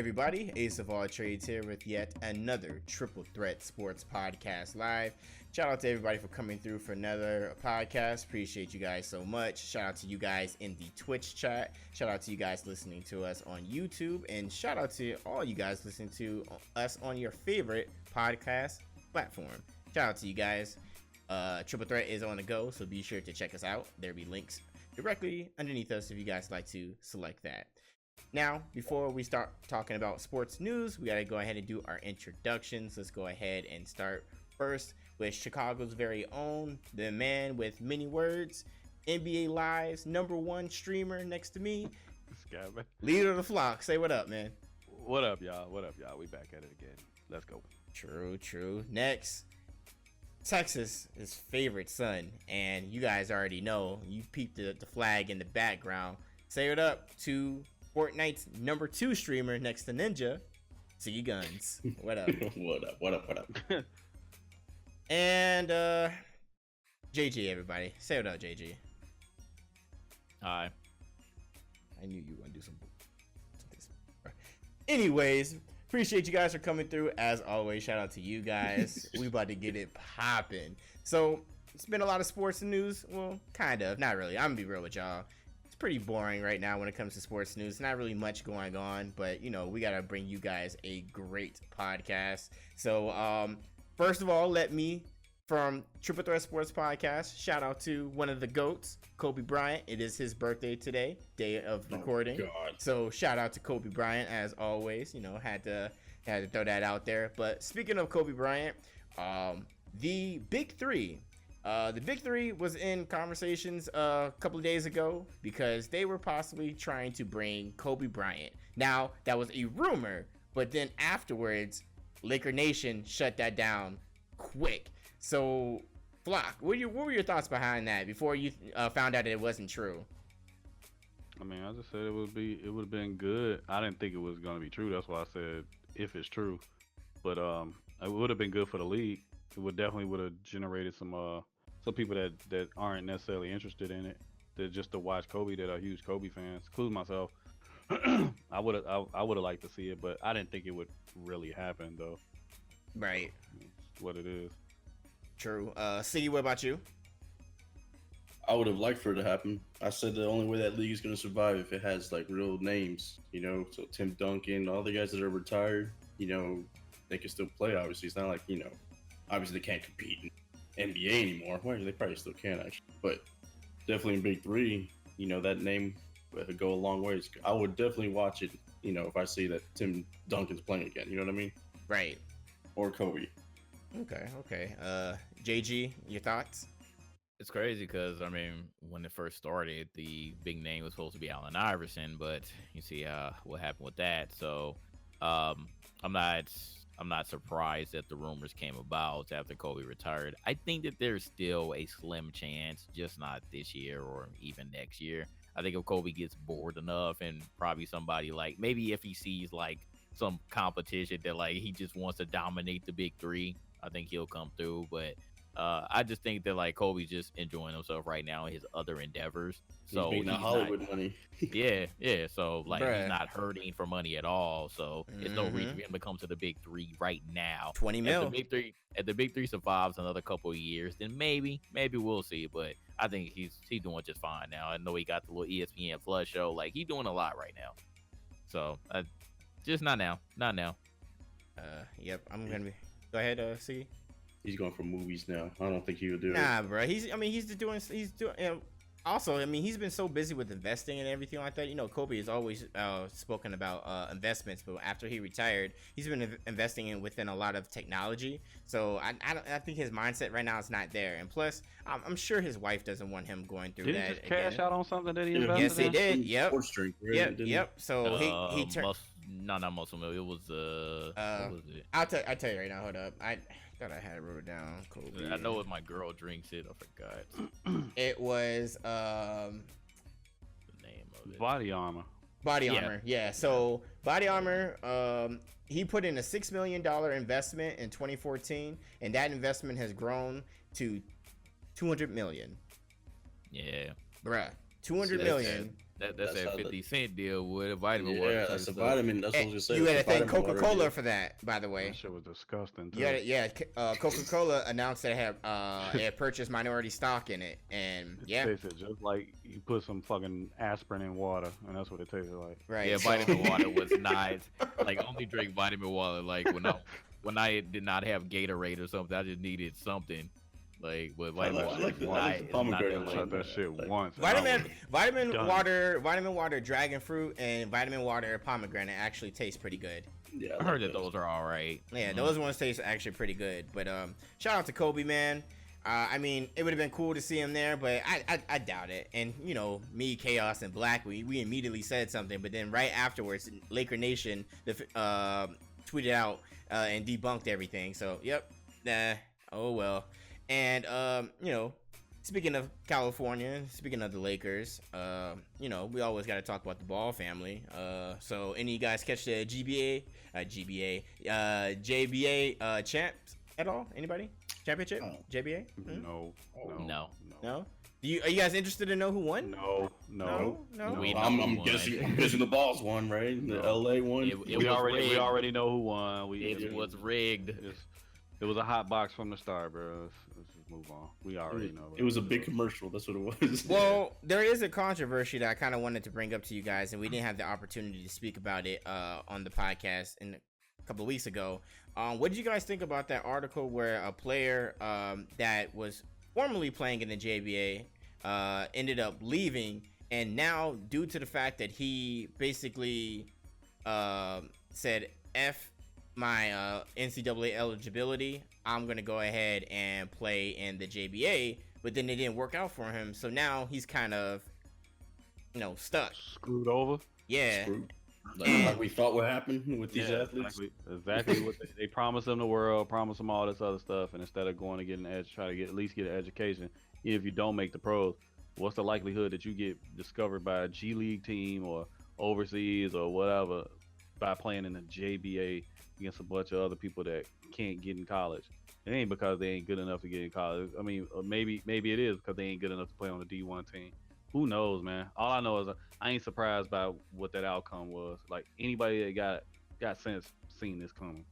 everybody, Ace of All Trades here with yet another Triple Threat Sports Podcast Live. Shout out to everybody for coming through for another podcast. Appreciate you guys so much. Shout out to you guys in the Twitch chat. Shout out to you guys listening to us on YouTube. And shout out to all you guys listening to us on your favorite podcast platform. Shout out to you guys. Triple Threat is on the go, so be sure to check us out. There'll be links directly underneath us if you guys like to select that. Now, before we start talking about sports news, we got to go ahead and do our introductions. Let's go ahead and start first with Chicago's very own, the man with many words, NBA Live's #1 streamer next to me, leader of the flock. Say what up, man. What up, y'all? We back at it again. Let's go. True. Next, Texas, his favorite son, and you guys already know, you peeped the flag in the background. Say what up to Fortnite's #2 streamer next to Ninja, C Guns. What up? What up? And JG, everybody. Say what up, JG. Hi. I knew you were gonna do some. Anyways, appreciate you guys for coming through. As always, shout out to you guys. We about to get it popping. So it's been a lot of sports news. Well, kind of, not really. I'm gonna be real with y'all. Pretty boring right now when it comes to sports news. Not really much going on, but you know, we gotta bring you guys a great podcast. So first of all, let me, from Triple Threat Sports Podcast, shout out to one of the GOATs, Kobe Bryant. It is his birthday today, day of recording. So shout out to Kobe Bryant as always. You know, had to throw that out there. But speaking of Kobe Bryant, the Big Three. The Big Three was in conversations a couple of days ago because they were possibly trying to bring Kobe Bryant. Now, that was a rumor, but then afterwards, Laker Nation shut that down quick. So, Flock, what were your thoughts behind that before you found out that it wasn't true? I mean, I just said it would have been good. I didn't think it was gonna be true. That's why I said if it's true. But it would have been good for the league. It would have generated some people that aren't necessarily interested in it, that just to watch Kobe, that are huge Kobe fans, including myself. I would have liked to see it, but I didn't think it would really happen though. Right. It's what it is. True. Siggy, what about you? I would have liked for it to happen. I said the only way that league is going to survive if it has like real names, you know. So Tim Duncan, all the guys that are retired, you know, they can still play. Obviously, it's not like, you know, obviously they can't compete in NBA anymore. Well, they probably still can actually, but definitely in Big Three, you know, that name would go a long ways. I would definitely watch it, you know, if I see that Tim Duncan's playing again. You know what I mean? Right. Or Kobe. Okay. JG, your thoughts? It's crazy because, I mean, when it first started, the big name was supposed to be Allen Iverson, but you see what happened with that. So I'm not surprised that the rumors came about after Kobe retired. I think that there's still a slim chance, just not this year or even next year. I think if Kobe gets bored enough, and probably somebody like, maybe if he sees like some competition that like he just wants to dominate the Big Three, I think he'll come through. But I just think that like Kobe's just enjoying himself right now in his other endeavors. So he's making Hollywood money. Yeah. So like he's not hurting for money at all. So it's no reason for him to come to the Big Three right now. 20 mil. If the Big Three survives another couple of years, then maybe we'll see. But I think he's doing just fine now. I know he got the little ESPN Plus show. Like he's doing a lot right now. So just not now. Yep. I'm gonna be. Go ahead, see. He's going for movies now. I don't think he would do it. Nah, bro. He's doing. Also, I mean, he's been so busy with investing and everything like that. You know, Kobe has always spoken about investments, but after he retired, he's been investing within a lot of technology. So I think his mindset right now is not there. And plus, I'm sure his wife doesn't want him going through did that. Did he just cash out on something that he invested Yes, he in? did. Yep. Sports drink, right? Yep. So he turned. Not muscle milk. It was what was it? I'll tell you right now. Hold up. I thought I had it wrote down. Kobe. I know if my girl drinks it. I forgot. It was the name of it. Body Armor. Body Armor. Yeah. So Body Armor. He put in a $6 million investment in 2014, and that investment has grown to $200 million. Yeah. Bruh. 200 See, million. That's That's that how the- 50 cent deal with a vitamin water. Yeah, type that's a stuff. vitamin. That's what I was gonna say. You that's had a to thank vitamin water Coca-Cola deal. for that, by the way. That shit was disgusting. You had Coca-Cola announced they have it had purchased minority stock in it, and yeah, It tasted just like you put some fucking aspirin in water, and that's what it tasted like. right. Yeah, so- vitamin water was not like only drink vitamin water like when I did not have Gatorade or something. I just needed something like with vitamin I water. like the is not- is not pomegranate that one. I tried that shit Like, once. and I Vitamin done. vitamin water dragon fruit, and vitamin water pomegranate actually taste pretty good. Yeah, I heard that those are all right. Yeah, those ones taste actually pretty good. But shout out to Kobe, man. I mean, it would have been cool to see him there, but I doubt it. And you know, me, Chaos, and Black, we immediately said something, but then right afterwards, Laker Nation tweeted out and debunked everything. So yep, oh well. And you know, speaking of California, speaking of the Lakers, you know, we always got to talk about the Ball family. So any of you guys catch the JBA champs at all? Anybody? Championship? Oh. JBA? No, No. No? Are you guys interested to know who won? no. No? We know I'm who won. guessing the Balls won, right? The No. LA one. It We was already rigged. know who won. It was rigged. It was a hot box from the start, bro. Let's just move on. We already know. It was a big commercial. That's what it was. Well, there is a controversy that I kind of wanted to bring up to you guys, and we didn't have the opportunity to speak about it on the podcast a couple of weeks ago. What did you guys think about that article where a player that was formerly playing in the JBA ended up leaving, and now due to the fact that he basically said F my NCAA eligibility, I'm gonna go ahead and play in the JBA, but then it didn't work out for him, so now he's kind of, you know, stuck. screwed over. Yeah. Screwed. Like we thought would happen with these athletes. Exactly what they promised them the world, promised them all this other stuff, and instead of going to get an edge, try to get at least get an education. Even if you don't make the pros, what's the likelihood that you get discovered by a G League team or overseas or whatever by playing in the JBA against a bunch of other people that can't get in college? It ain't because they ain't good enough to get in college. I mean, maybe it is because they ain't good enough to play on the D1 team. Who knows, man? All I know is I ain't surprised by what that outcome was. Like anybody that got sense seen this coming.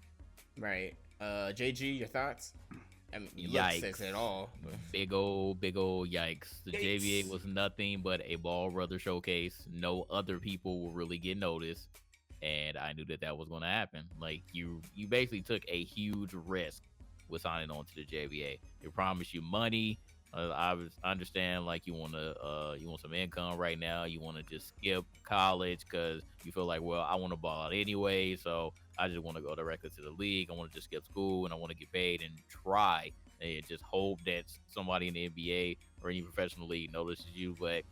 Right. JG, your thoughts? I mean, you Yikes. look six at all. But... Big old yikes. The Yikes. JBA was nothing but a Ball Brother showcase. No other people will really get noticed. And I knew that was going to happen. Like you basically took a huge risk with signing on to the JBA. They promised you money. I understand like you want some income right now. You want to just skip college because you feel like, well, I want to ball out anyway, so I just want to go directly to the league. I want to just skip school and I want to get paid and try and just hope that somebody in the NBA or any professional league notices you. But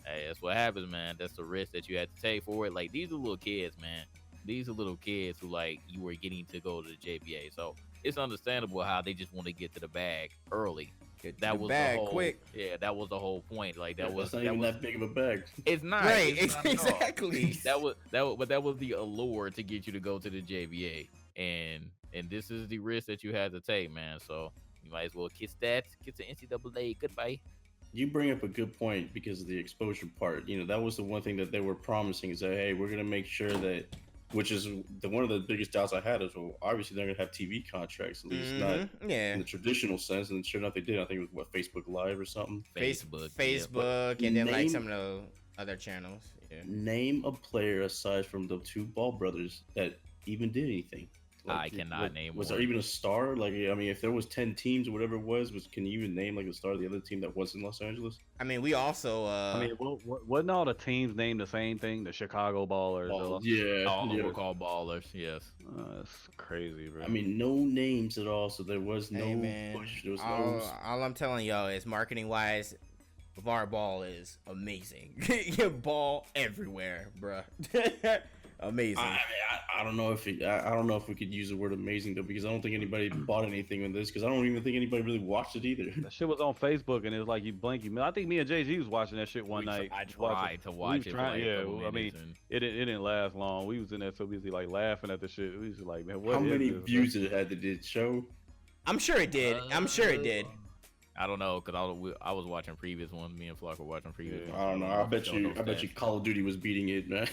hey, that's what happens, man. That's the risk that you had to take for it. Like these are little kids, man. These are little kids who like you were getting to go to the JBA, so it's understandable how they just want to get to the bag early. That was bag the whole, quick. Yeah, that was the whole point. Like that was That's not even that big of a bag. It's not Right, it's not at all. exactly. But that was the allure to get you to go to the JBA, and this is the risk that you had to take, man. So you might as well kiss the NCAA goodbye. You bring up a good point because of the exposure part. You know, that was the one thing that they were promising is that, hey, we're going to make sure that, which is one of the biggest doubts I had is, well, obviously they're going to have TV contracts, at least not Yeah. in the traditional sense. And sure enough, they did. I think it was, Facebook Live or something. Facebook, and then like some of the other channels. Yeah. Name a player aside from the two Ball brothers that even did anything. I cannot name Was one. there even a star? Like, I mean, if there was 10 teams or whatever it was, can you even name like a star of the other team that was in Los Angeles? I mean, we also. I mean, wasn't all the teams named the same thing? The Chicago Ballers. Oh, the- yeah, All yeah. were called ballers. Yes. That's crazy, bro. I mean, no names at all, so there was no Hey, man, push. There was all I'm telling y'all is marketing wise, VAR Ball is amazing. Ball everywhere, bruh. Amazing. I don't know if I don't know if we could use the word amazing though, because I don't think anybody bought anything with this, because I don't even think anybody really watched it either. that shit was on Facebook, and it was like you blink. I think me and JG was watching that shit one night. I tried to watch it. For like a couple I mean, minutes and- it didn't last long. We was in there so busy like laughing at the shit. We was like, man, what How is many this, views did it had? Did it show? I'm sure it did. I'm sure it did. I don't know because I was watching previous ones. Me and Flock were watching previous Yeah. ones. I don't know. I bet you Call of Duty was beating it, man.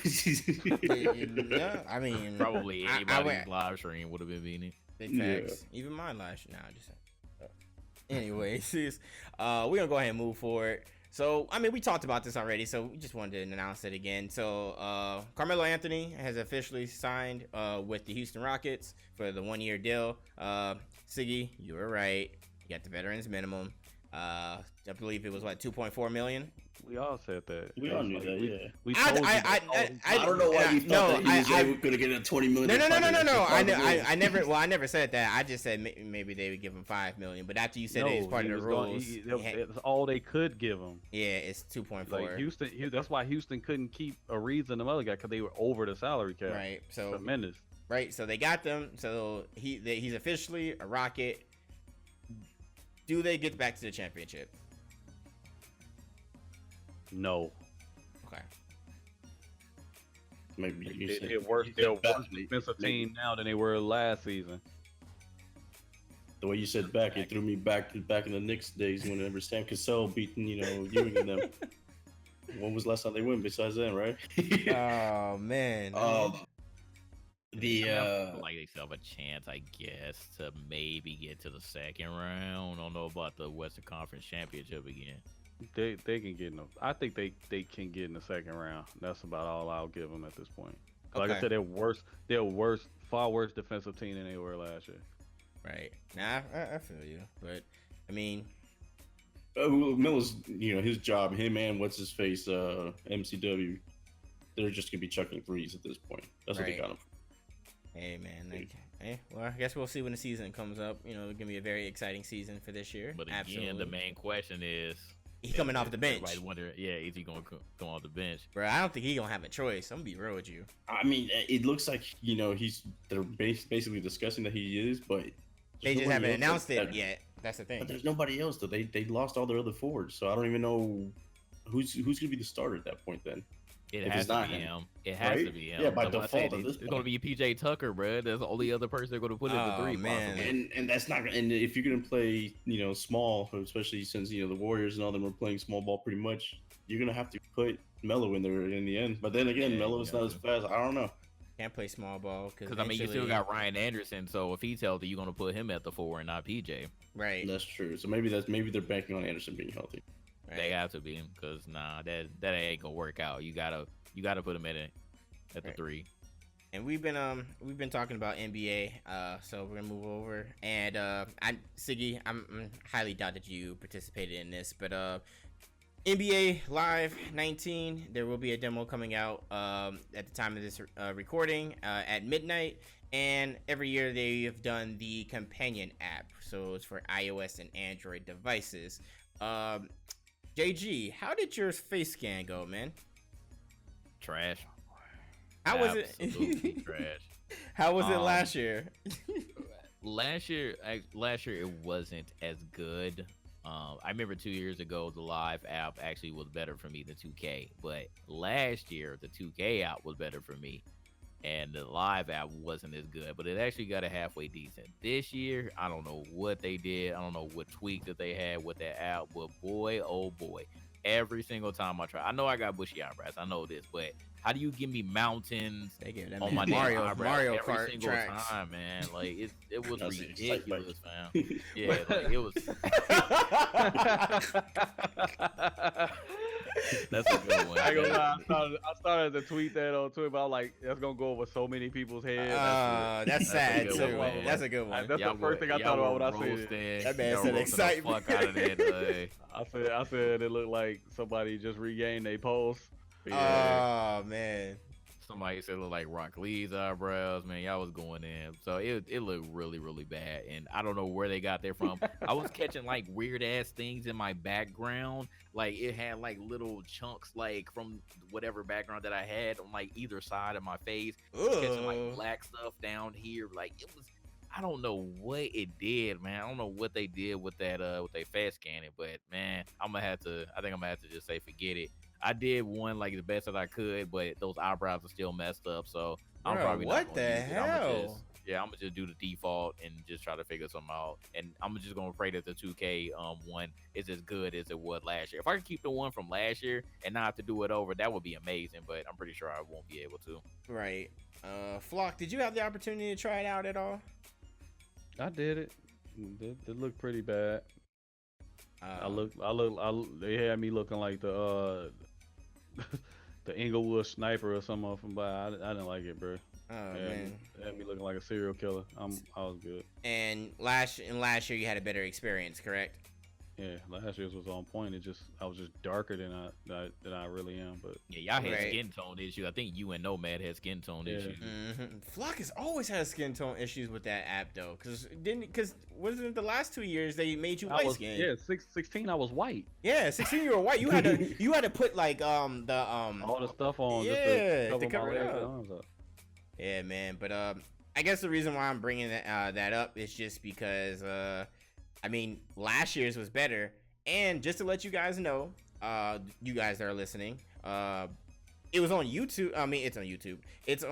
Yeah, I mean, Probably I anybody's went- live stream would have been beating it. big Yeah. facts. Even mine last year. Nah, just anyways, we're gonna go ahead and move forward. So, I mean, we talked about this already, so we just wanted to announce it again. So, Carmelo Anthony has officially signed with the Houston Rockets for the 1-year deal. Siggy, you were right. You got the veterans minimum. I believe it was what, 2.4 million. We all said that. We all knew that, yeah. We told you that all the I don't know why you thought that he was going to get a $20 million. No. I never said that. I just said maybe they would give him 5 million. But after you said it was part of the rules, It's all they could give him. yeah, it's 2.4. Like Houston, that's why Houston couldn't keep Ariza and the other guy because they were over the salary cap. Right. So Tremendous. right. So they got them. So he's officially a Rocket. Do they get back to the championship? No. Okay. Maybe They're worse defensive team now than they were last season. The way you said back, it threw me back in the Knicks days whenever Sam Cassell beating, Ewing and them. When was the last time they win besides them, right? Oh man. Um, I the feel like they still have a chance, I guess, to maybe get to the second round. I don't know about the Western Conference Championship again. They can get in. I think they can get in the second round. That's about all I'll give them at this point. Like Okay. I said, they're far worse defensive team than they were last year. Right. Nah, I feel you. But I mean, Miller's, his job, him and what's his face, MCW, they're just gonna be chucking threes at this point. That's what they Right. got him. hey man. Well, I guess we'll see when the season comes up. It's gonna be a very exciting season for this year. But again, Absolutely. the main question is, He's coming off the bench. Everybody wonder, is he going to come off the bench? Bro, I don't think he's gonna have a choice. I'm gonna be real with you. I mean, it looks like they're basically discussing that he is, but They there's just nobody haven't else announced that- it yet. That's the But thing. there's nobody else though. They lost all their other forwards, so I don't even know who's gonna be the starter at that point. Then It If has it's to not be him, him. It has right? to be him. Yeah, by That's why I said default at this it's going to be PJ Tucker, bro. That's the only other person they're going to put in the Oh, three. man. Possibly. and that's not. And if you're gonna play, small, especially since the Warriors and all them are playing small ball pretty much, you're gonna have to put Melo in there in the end. But then again, Yeah, Melo you is got not as to. fast. I don't know. Can't play small ball Because, you still got Ryan Anderson. So if he's healthy, you're going to put him at the 4 and not PJ. right. That's true. So maybe they're banking on Anderson being healthy. right. They have to be, because that ain't gonna work out. You gotta put him at the Right. 3. And we've been talking about NBA, so we're gonna move over. And Siggy, I'm highly doubt that you participated in this, but NBA Live 19, there will be a demo coming out at the time of this recording at midnight. And every year they have done the companion app, so it's for iOS and Android devices. JG, how did your face scan go, man? Trash. How was it? Absolutely trash. How was it last year? Last year it wasn't as good. I remember 2 years ago the live app actually was better for me than 2K, but last year the 2K app was better for me, and the live app wasn't as good. But it actually got a halfway decent. This year, I don't know what they did. I don't know what tweak that they had with that app, but boy, oh boy, every single time I try, I know I got bushy eyebrows. I know this, but how do you give me mountains They gave that on man my Mario every Kart single tracks. time, man? Like it was That's the excitement. ridiculous, man. Yeah, like it was. That's a good one. I ain't gonna lie, I started to tweet that on Twitter, but I was like, that's gonna go over so many people's heads. That's That's a sad good too. one, man. That's a good one. That's the first thing I thought about when I said it. That man said excitement. Fuck out of there, dog. I said it looked like somebody just regained their post. Yeah. Oh man. Somebody said it looked like Rock Lee's eyebrows, man. Y'all was going in. So it looked really, really bad. And I don't know where they got that from. I was catching like weird ass things in my background. Like it had like little chunks like from whatever background that I had on like either side of my face. Catching like black stuff down here. Like it was, I don't know what it did, man. I don't know what they did with that with they fast scanning, but man, I think I'm gonna have to just say forget it. I did one like the best that I could, but those eyebrows are still messed up, so I'm Bro, probably what not the gonna use it. hell? Yeah, I'm gonna just do the default and just try to figure something out. And I'm just gonna pray that the 2K one is as good as it was last year. If I can keep the one from last year and not have to do it over, that would be amazing. But I'm pretty sure I won't be able to. Right. Flock, did you have the opportunity to try it out at all? I did it. It looked pretty bad. They had me looking like the the Inglewood sniper or something off from by. I didn't like it, bro. Oh man. It had me looking like a serial killer. I was good. And last year you had a better experience, correct? Yeah, last year's was on point. I was just darker than I really am. But Yeah, y'all had Right. skin tone issues. I think you and Nomad had skin tone Yeah. issues. Flock has always had skin tone issues with that app though, because wasn't it the last 2 years they made you light skin? Yeah, 16 I was white. Yeah, 16 you were white. You had to put like All the stuff on. Yeah, just to cover my it legs up. and arms up. Yeah, man. But I guess the reason why I'm bringing that up is just because I mean last year's was better, and just to let you guys know, you guys that are listening, it was on YouTube. I mean, it's on YouTube. It's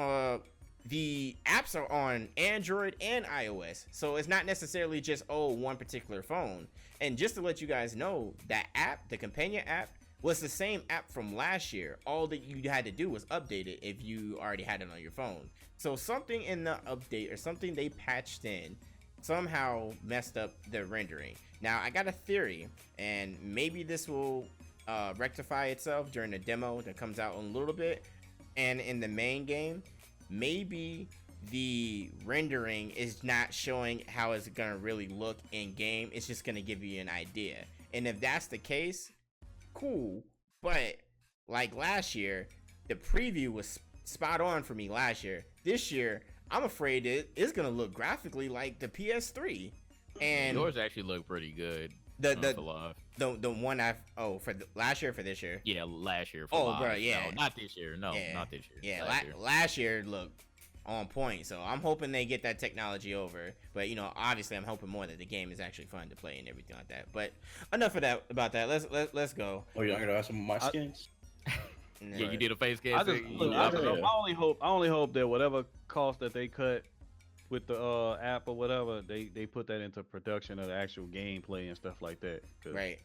the apps are on Android and iOS, so it's not necessarily just one particular phone. And just to let you guys know, that app, the companion app, was the same app from last year. All that you had to do was update it if you already had it on your phone. So something in the update or something they patched in somehow messed up the rendering. Now I got a theory, and maybe this will rectify itself during the demo that comes out in a little bit. And in the main game, maybe the rendering is not showing how it's gonna really look in game. It's just gonna give you an idea. And if that's the case, cool. But like last year, the preview was spot on for me last year. This year, I'm afraid it's gonna look graphically like the PS3. And Yours actually looked pretty good. the one for last year or for this year. Yeah, last year. For live. Bro, yeah. No, not this year. No, Yeah. not this year. Yeah, last year looked on point. So I'm hoping they get that technology over. But obviously I'm hoping more that the game is actually fun to play and everything like that. But enough of that about that. Let's go. Oh, you're not gonna ask some of my skins? Yeah, you did a face scan. I only hope that whatever cost that they cut with the app or whatever, they put that into production of the actual gameplay and stuff like that. 'Cause, Right.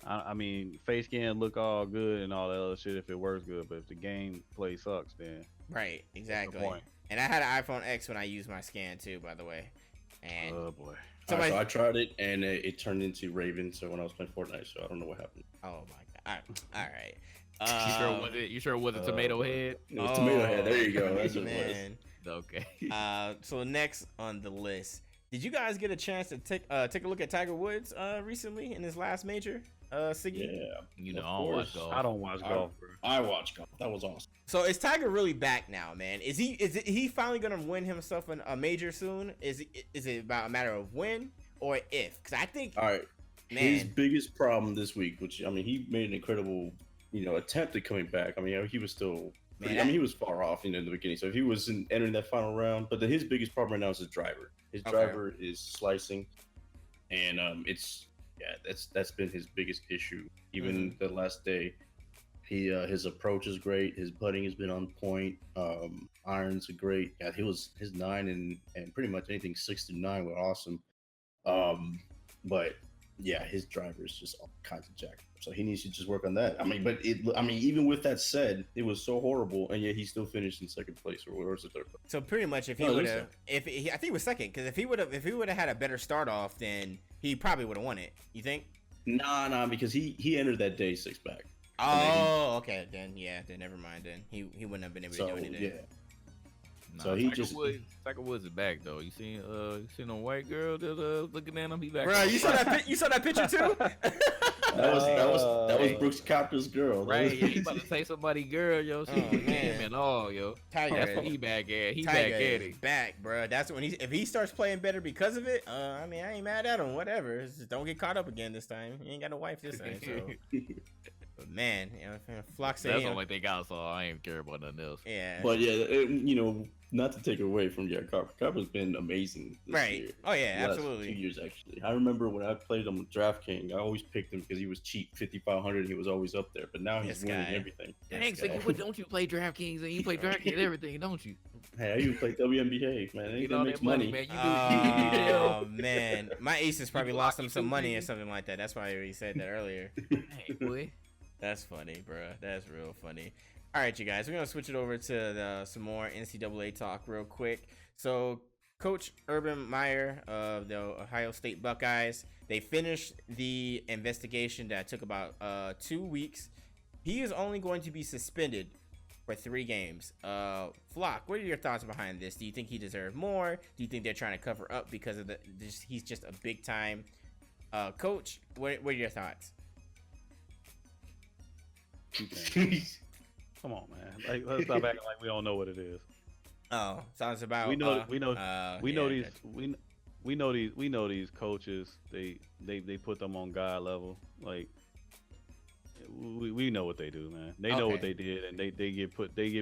I mean, face scan look all good and all that other shit if it works good, but if the gameplay sucks, then Right. what's Exactly. the point? And I had an iPhone X when I used my scan too, by the way. And Oh boy. somebody, So I tried it and it turned into Raven. So when I was playing Fortnite, so I don't know what happened. oh my god. All right. You sure it was a tomato head? It was Tomato Head. There you go. That's what it was. man. Okay. So next on the list, did you guys get a chance to take a look at Tiger Woods recently in his last major? Siggy? Yeah. You know, Of I don't watch course. golf. I don't watch golf, bro. I watched golf. That was awesome. So is Tiger really back now, man? Is he finally gonna win himself a major soon? Is it about a matter of when or if? Because I think, All right. man, His biggest problem this week, which I mean, he made an incredible, attempt at coming back. I mean, he was still. Man, he was far off in the beginning. So if he was entering that final round, but his biggest problem right now is his driver. His Okay. driver is slicing, and that's been his biggest issue. Even the last day, his approach is great. His putting has been on point. Irons are great. Yeah, his 9 and pretty much anything 6 to 9 were awesome. But yeah, his driver is just all kinds of jacked. So he needs to just work on that. I mean, even with that said, it was so horrible, and yet he still finished in second place, or was it third place? so pretty much if he No, would listen. have, I think it was second, because if he would have had a better start off, then he probably would have won it. You think? Nah, because he entered that day 6 back. Oh, okay. Then never mind. Then he wouldn't have been able to So do anything. yeah, Nah, So he just- Tiger Woods is back though. You seen a white girl that looking at him? He back. Bro, on you saw track. that? You saw that picture too? that was Hey. Brooks Copter's girl. That Right, was- yeah, he about to say somebody girl, yo. She Oh, him man. and all, yo. Tiger, That's what he back at. He Tiger back at is it. back, bro. That's when if he starts playing better because of it. I mean, I ain't mad at him. Whatever. Just don't get caught up again this time. He ain't got a wife this time. So man, Flock That's the say, only thing I saw. I ain't care about nothing else. yeah, But yeah, not to take away from Carper's been amazing this right. year. Oh yeah, The last absolutely. 2 years actually. I remember when I played him with DraftKings, I always picked him because he was cheap, 5,500. He was always up there. But now he's This winning guy. everything. Dang, guy. but don't you play DraftKings and you play DraftKings and everything, don't you? Hey, I even play WNBA, man. You Anything know makes that money, money. man. You do. Oh man, my aces probably do lost hockey him some too, money or baby. something like that. That's why he said that earlier. Hey, boy. That's funny, bro. That's real funny. All right, you guys, we're gonna switch it over to some more NCAA talk real quick. So, Coach Urban Meyer of the Ohio State Buckeyes, they finished the investigation that took about 2 weeks. He is only going to be suspended for 3 games. Flock, what are your thoughts behind this? Do you think he deserved more? Do you think they're trying to cover up because of he's just a big time coach? What are your thoughts? Come on, man. Like, let's stop acting like we don't know what it is. Oh, sounds about We know these coaches. They put them on God level. Like we know what they do, man. They know what Okay. they did, and they get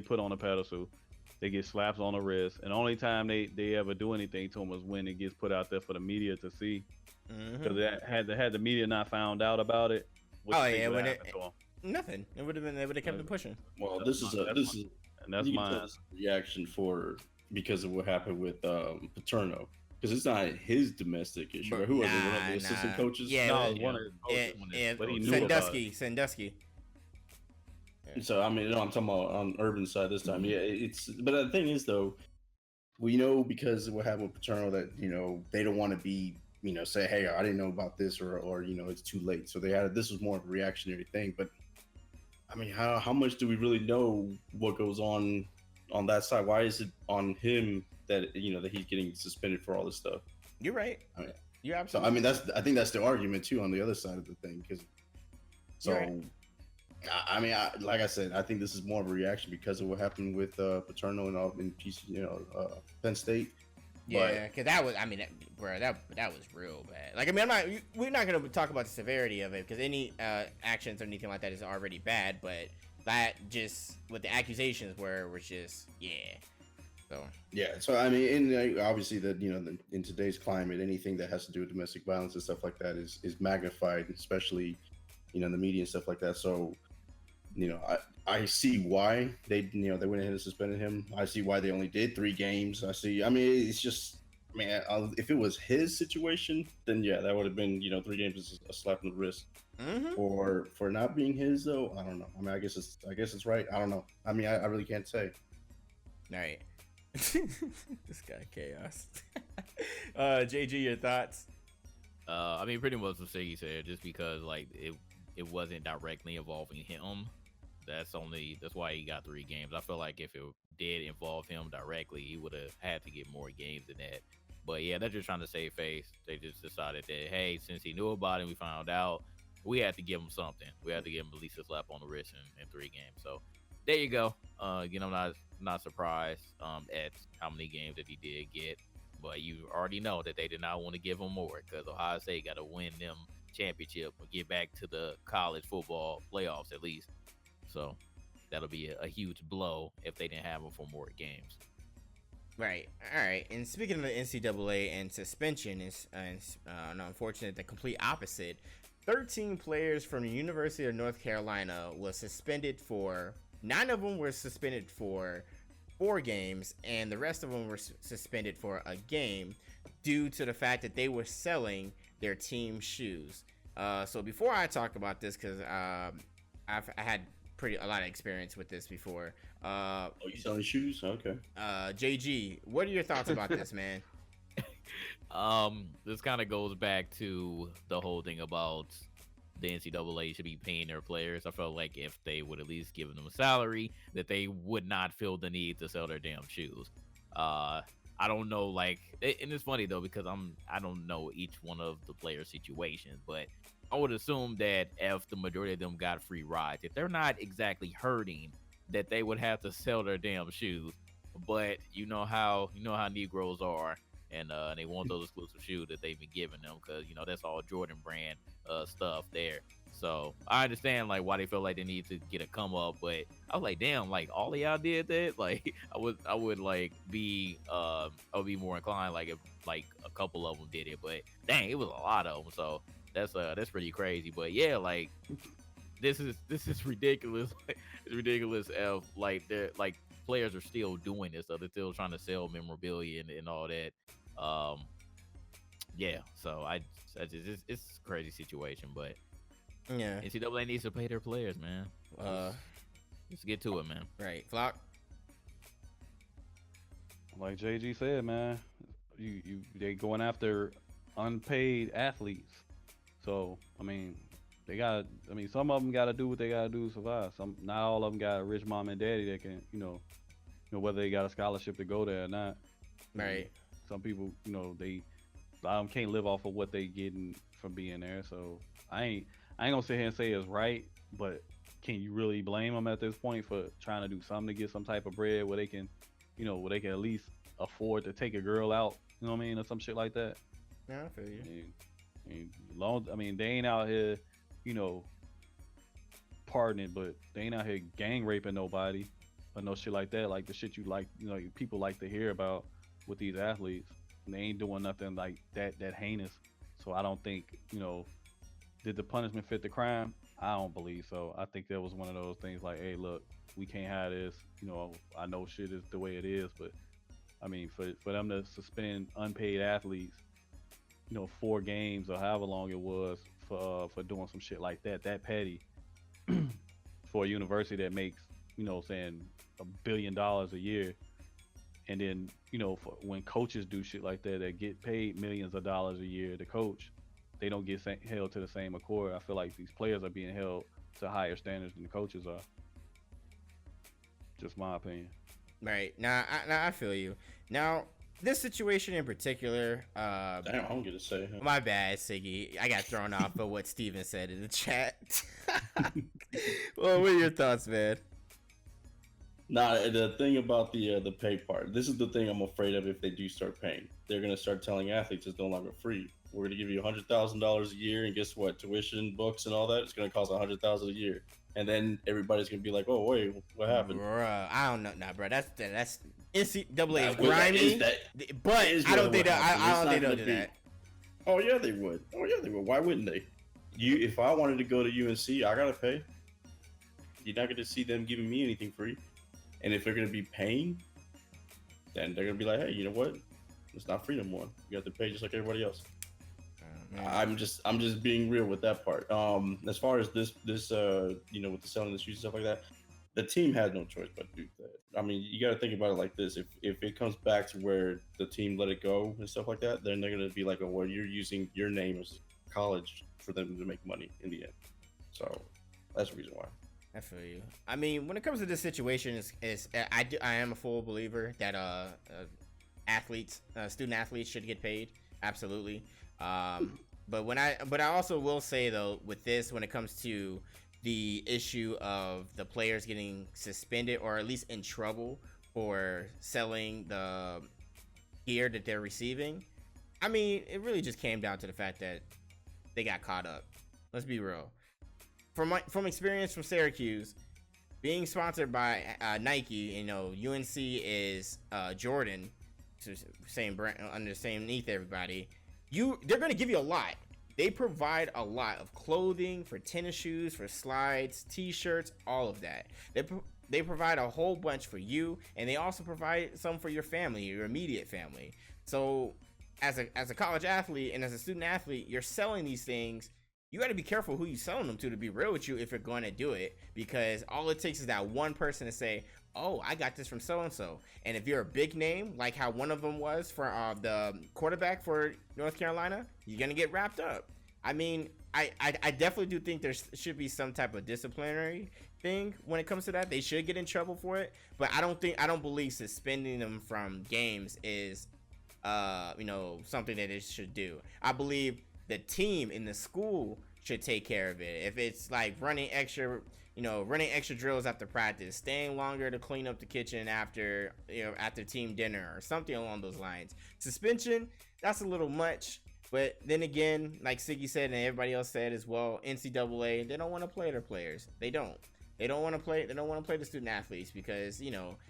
put on a pedestal. They get slaps on the wrist, and the only time they ever do anything to them is when it gets put out there for the media to see. Because had the media not found out about it, what Oh, you think yeah, would when happen to 'em? Nothing. They would have kept it pushing. Well, this is and that's you can tell mine. this is a reaction because of what happened with Paterno. Because it's not his domestic issue. Right? Who was it? One of the assistant coaches? Yeah, No, it it was one of his coaches, yeah, but he knew about it. Sandusky. So I mean, I'm talking about on Urban side this time. Yeah, but the thing is though, we know because of what happened with Paterno that they don't want to be say, hey, I didn't know about this or it's too late. So this was more of a reactionary thing. But I mean, how much do we really know what goes on that side? Why is it on him that that he's getting suspended for all this stuff? You're right. I mean, You're So absolutely. I mean, I think that's the argument too on the other side of the thing. Because so, You're right. I mean, like I said, I think this is more of a reaction because of what happened with Paterno and all in Penn State. Yeah, because that was, I mean, bro, that was real bad. Like, I mean, we're not gonna talk about the severity of it because any actions or anything like that is already bad. But that just what the accusations was just So Yeah, so I mean, obviously that in today's climate, anything that has to do with domestic violence and stuff like that is magnified, especially in the media and stuff like that. So I see why they went ahead and suspended him. I see why they only did 3 games. I mean, it's just, man, if it was his situation, then yeah, that would have been 3 games is a slap in the wrist. For not being his though, I don't know. I mean, I guess it's right. I don't know. I mean, I really can't say. all right. This guy chaos. JG, your thoughts? I mean, pretty much what Siggy said, just because like it wasn't directly involving him. That's why he got 3 games. I feel like if it did involve him directly, he would have had to get more games than that. But yeah, they're just trying to save face. They just decided that, hey, since he knew about it, we found out, we had to give him something. We had to give him at least a slap on the wrist in 3 games. So there you go. Not surprised at how many games that he did get. But you already know that they did not want to give him more because Ohio State got to win them championship or get back to the college football playoffs at least. So that'll be a huge blow if they didn't have him for more games. Right. All right. And speaking of the NCAA and suspension, is unfortunate, the complete opposite. 13 players from the University of North Carolina was suspended for 9 of them were suspended for 4 games, and the rest of them were suspended for a game due to the fact that they were selling their team shoes. So before I talk about this, because I had a lot of experience with this before. You selling shoes? Okay. JG, what are your thoughts about this, man? This kind of goes back to the whole thing about the NCAA should be paying their players. I felt like if they would at least give them a salary, that they would not feel the need to sell their damn shoes. I don't know, and it's funny though because I don't know each one of the player situations, but I would assume that if the majority of them got free rides, if they're not exactly hurting, that they would have to sell their damn shoes. But you know how Negroes are, and they want those exclusive shoes that they've been giving them because that's all Jordan brand stuff there. So I understand like why they feel like they need to get a come up, but I was like, damn, like all of y'all did that. Like I would like be I would be more inclined like if like a couple of them did it, but dang, it was a lot of them. So that's pretty crazy. But yeah, like this is ridiculous. It's ridiculous. If like they're like players are still doing this, so they're still trying to sell memorabilia and all that. Um, yeah. So I just it's a crazy situation, but Yeah. NCAA needs to pay their players, man. Let's get to it, man. Right. Flock. Like JG said, man, they going after unpaid athletes. So I mean, some of them got to do what they got to do to survive. Not all of them got a rich mom and daddy that can, whether they got a scholarship to go there or not. Right. Some people, they a lot of them can't live off of what they getting from being there. So I ain't gonna sit here and say it's right, but can you really blame them at this point for trying to do something to get some type of bread where they can, where they can at least afford to take a girl out, you know what I mean, or some shit like that? Yeah, I feel you. They ain't out here, pardoning, but they ain't out here gang raping nobody or no shit like that. Like the shit people like to hear about with these athletes. And they ain't doing nothing like that heinous. So I don't think, did the punishment fit the crime? I don't believe so. I think that was one of those things like, hey, look, we can't have this. I know shit is the way it is, but I mean, for them to suspend unpaid athletes, 4 games or however long it was for doing some shit like that petty for a university that makes, saying $1 billion a year. And then, when coaches do shit like that get paid millions of dollars a year to coach, they don't get held to the same accord. I feel like these players are being held to higher standards than the coaches are. Just my opinion. Right. Now I feel you. Now, this situation in particular, Damn, I don't get to say. Huh? My bad, Siggy. I got thrown off by what Steven said in the chat. Well, what are your thoughts, man? Nah, the thing about the pay part, this is the thing I'm afraid of if they do start paying. They're going to start telling athletes it's no longer free. We're going to give you $100,000 a year, and guess what? Tuition, books, and all that, it's going to cost $100,000 a year. And then everybody's going to be like, oh, wait, what happened? Bruh, I don't know. Nah, bro, that's NCAA is Nah, grimy. But I don't think I don't think they'll do that. Oh, yeah, they would. Why wouldn't they? If I wanted to go to UNC, I got to pay. You're not going to see them giving me anything free. And if they're going to be paying, then they're going to be like, hey, you know what? It's not free no more. You have to pay just like everybody else. I'm just being real with that part. As far as this with the selling the shoes and stuff like that, the team had no choice but to do that. I mean, you got to think about it like this. If it comes back to where the team let it go and stuff like that, then they're going to be like, oh, well, you're using your name as college for them to make money in the end. So that's the reason why. I feel you. I mean, when it comes to this situation, I am a full believer that student athletes should get paid. Absolutely. But I also will say though, with this, when it comes to the issue of the players getting suspended or at least in trouble for selling the gear that they're receiving, I mean, it really just came down to the fact that they got caught up. Let's be real. From experience from Syracuse, being sponsored by Nike, UNC is Jordan, same brand under the same underneath everybody. They're gonna give you a lot. They provide a lot of clothing for tennis shoes, for slides, t-shirts, all of that. They provide a whole bunch for you, and they also provide some for your family, your immediate family. So, as a college athlete and as a student athlete, you're selling these things. You got to be careful who you selling them to be real with you if you're going to do it, because all it takes is that one person to say, oh, I got this from so-and-so. And if you're a big name, like how one of them was for the quarterback for North Carolina, you're going to get wrapped up. I mean, I definitely do think there should be some type of disciplinary thing when it comes to that. They should get in trouble for it, but I don't believe suspending them from games is, something that they should do. I believe the team in the school should take care of it. If it's like running extra drills after practice, staying longer to clean up the kitchen after team dinner or something along those lines. Suspension, that's a little much. But then again, like Siggy said and everybody else said as well, NCAA, they don't want to play their players. They don't. They don't want to play. They don't want to play the student athletes because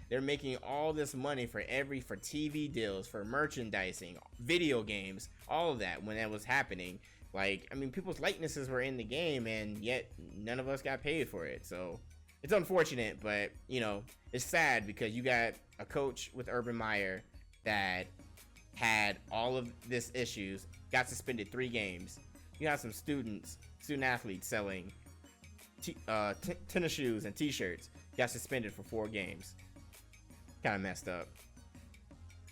they're making all this money for TV deals, for merchandising, video games, all of that. When that was happening, like I mean, people's likenesses were in the game, and yet none of us got paid for it. So it's unfortunate, but it's sad because you got a coach with Urban Meyer that had all of this issues, got suspended 3 games. You got some student athletes selling tennis shoes and t-shirts, got suspended for 4 games. Kind of messed up.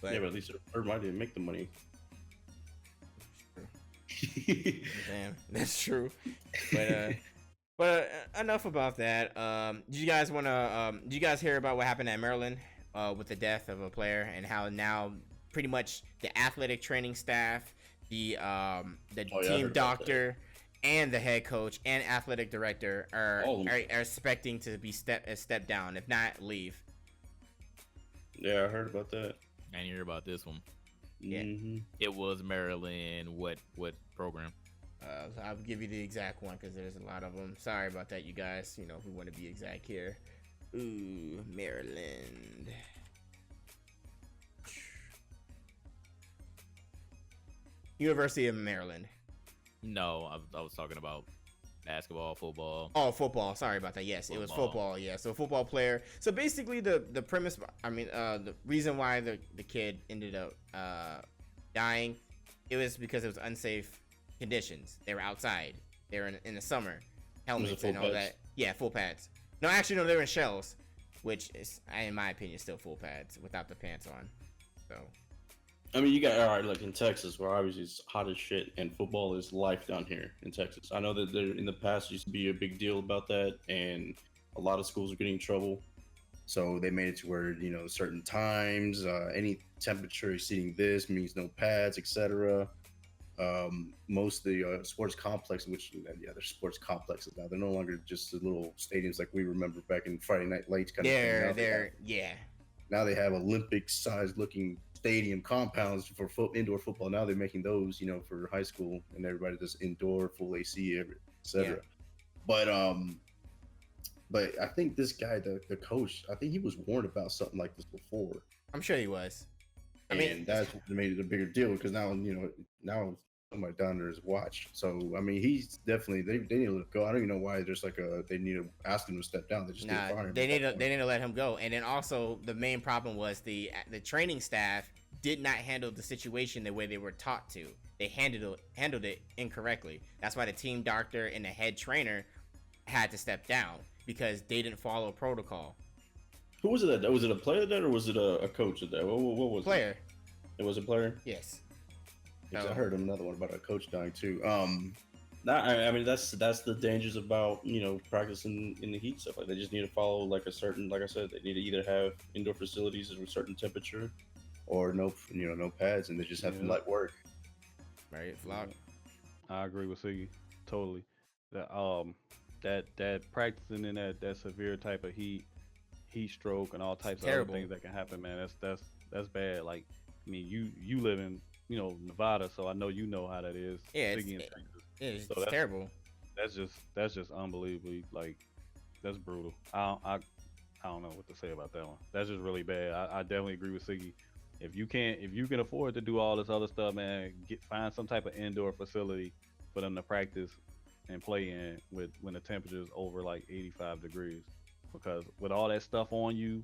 But at least Urban Meyer didn't make the money. Damn, that's true. But enough about that. Did you guys hear about what happened at Maryland with the death of a player, and how now pretty much the athletic training staff, the team doctor, and the head coach and athletic director are expecting to be step down, if not leave. Yeah, I heard about that. I didn't hear about this one. Yeah. It was Maryland. What program? I'll give you the exact one because there's a lot of them. Sorry about that, you guys. We want to be exact here. Ooh, Maryland. University of Maryland. No, I was talking about basketball, football. Oh, football. Sorry about that. Yes, it was football. Yeah, so football player. So basically, the premise. The reason why the kid ended up dying, it was because it was unsafe conditions. They were outside. They were in the summer. Helmets and all pads? that. Yeah, full pads. No, actually, no. They were in shells, which is, in my opinion, still full pads without the pants on. So. I mean, you got like in Texas, where obviously it's hot as shit, and football is life down here in Texas. I know that there in the past used to be a big deal about that, and a lot of schools are getting in trouble. So they made it to where certain times, any temperature exceeding this means no pads, etc. Most of the sports complexes, which there's sports complexes now. They're no longer just the little stadiums like we remember back in Friday Night Lights kind of thing. Now they have Olympic-sized looking stadium compounds for indoor football. Now they're making those, for high school, and everybody does indoor, full AC, etc. Yeah. But I think this guy, the coach, I think he was warned about something like this before. I'm sure he was. And that's what made it a bigger deal because now somebody down there is watched. So I mean, he's definitely they need to let go. I don't even know why there's they need to ask him to step down. They just need to fire him. They need to let him go. And then also the main problem was the training staff did not handle the situation the way they were taught to. They handled it incorrectly. That's why the team doctor and the head trainer had to step down because they didn't follow protocol. Who was it? Was it a player that, or was it a coach of that? What was player? It was a player. Yes. I heard another one about a coach dying too. I mean that's the dangers about practicing in the heat stuff. Like they just need to follow like I said, they need to either have indoor facilities at a certain temperature, or no pads, and they just have to let work. Right, Flock. I agree with Siggy totally. That practicing in that severe type of heat stroke and all types of other things that can happen, man. That's bad. Like I mean, you live in Nevada, so I know how that is. Yeah, it's terrible. That's just unbelievably that's brutal. I don't know what to say about that one. That's just really bad. I definitely agree with Siggy. If you can afford to do all this other stuff, man, find some type of indoor facility for them to practice and play in when the temperature is over 85 degrees, because with all that stuff on you.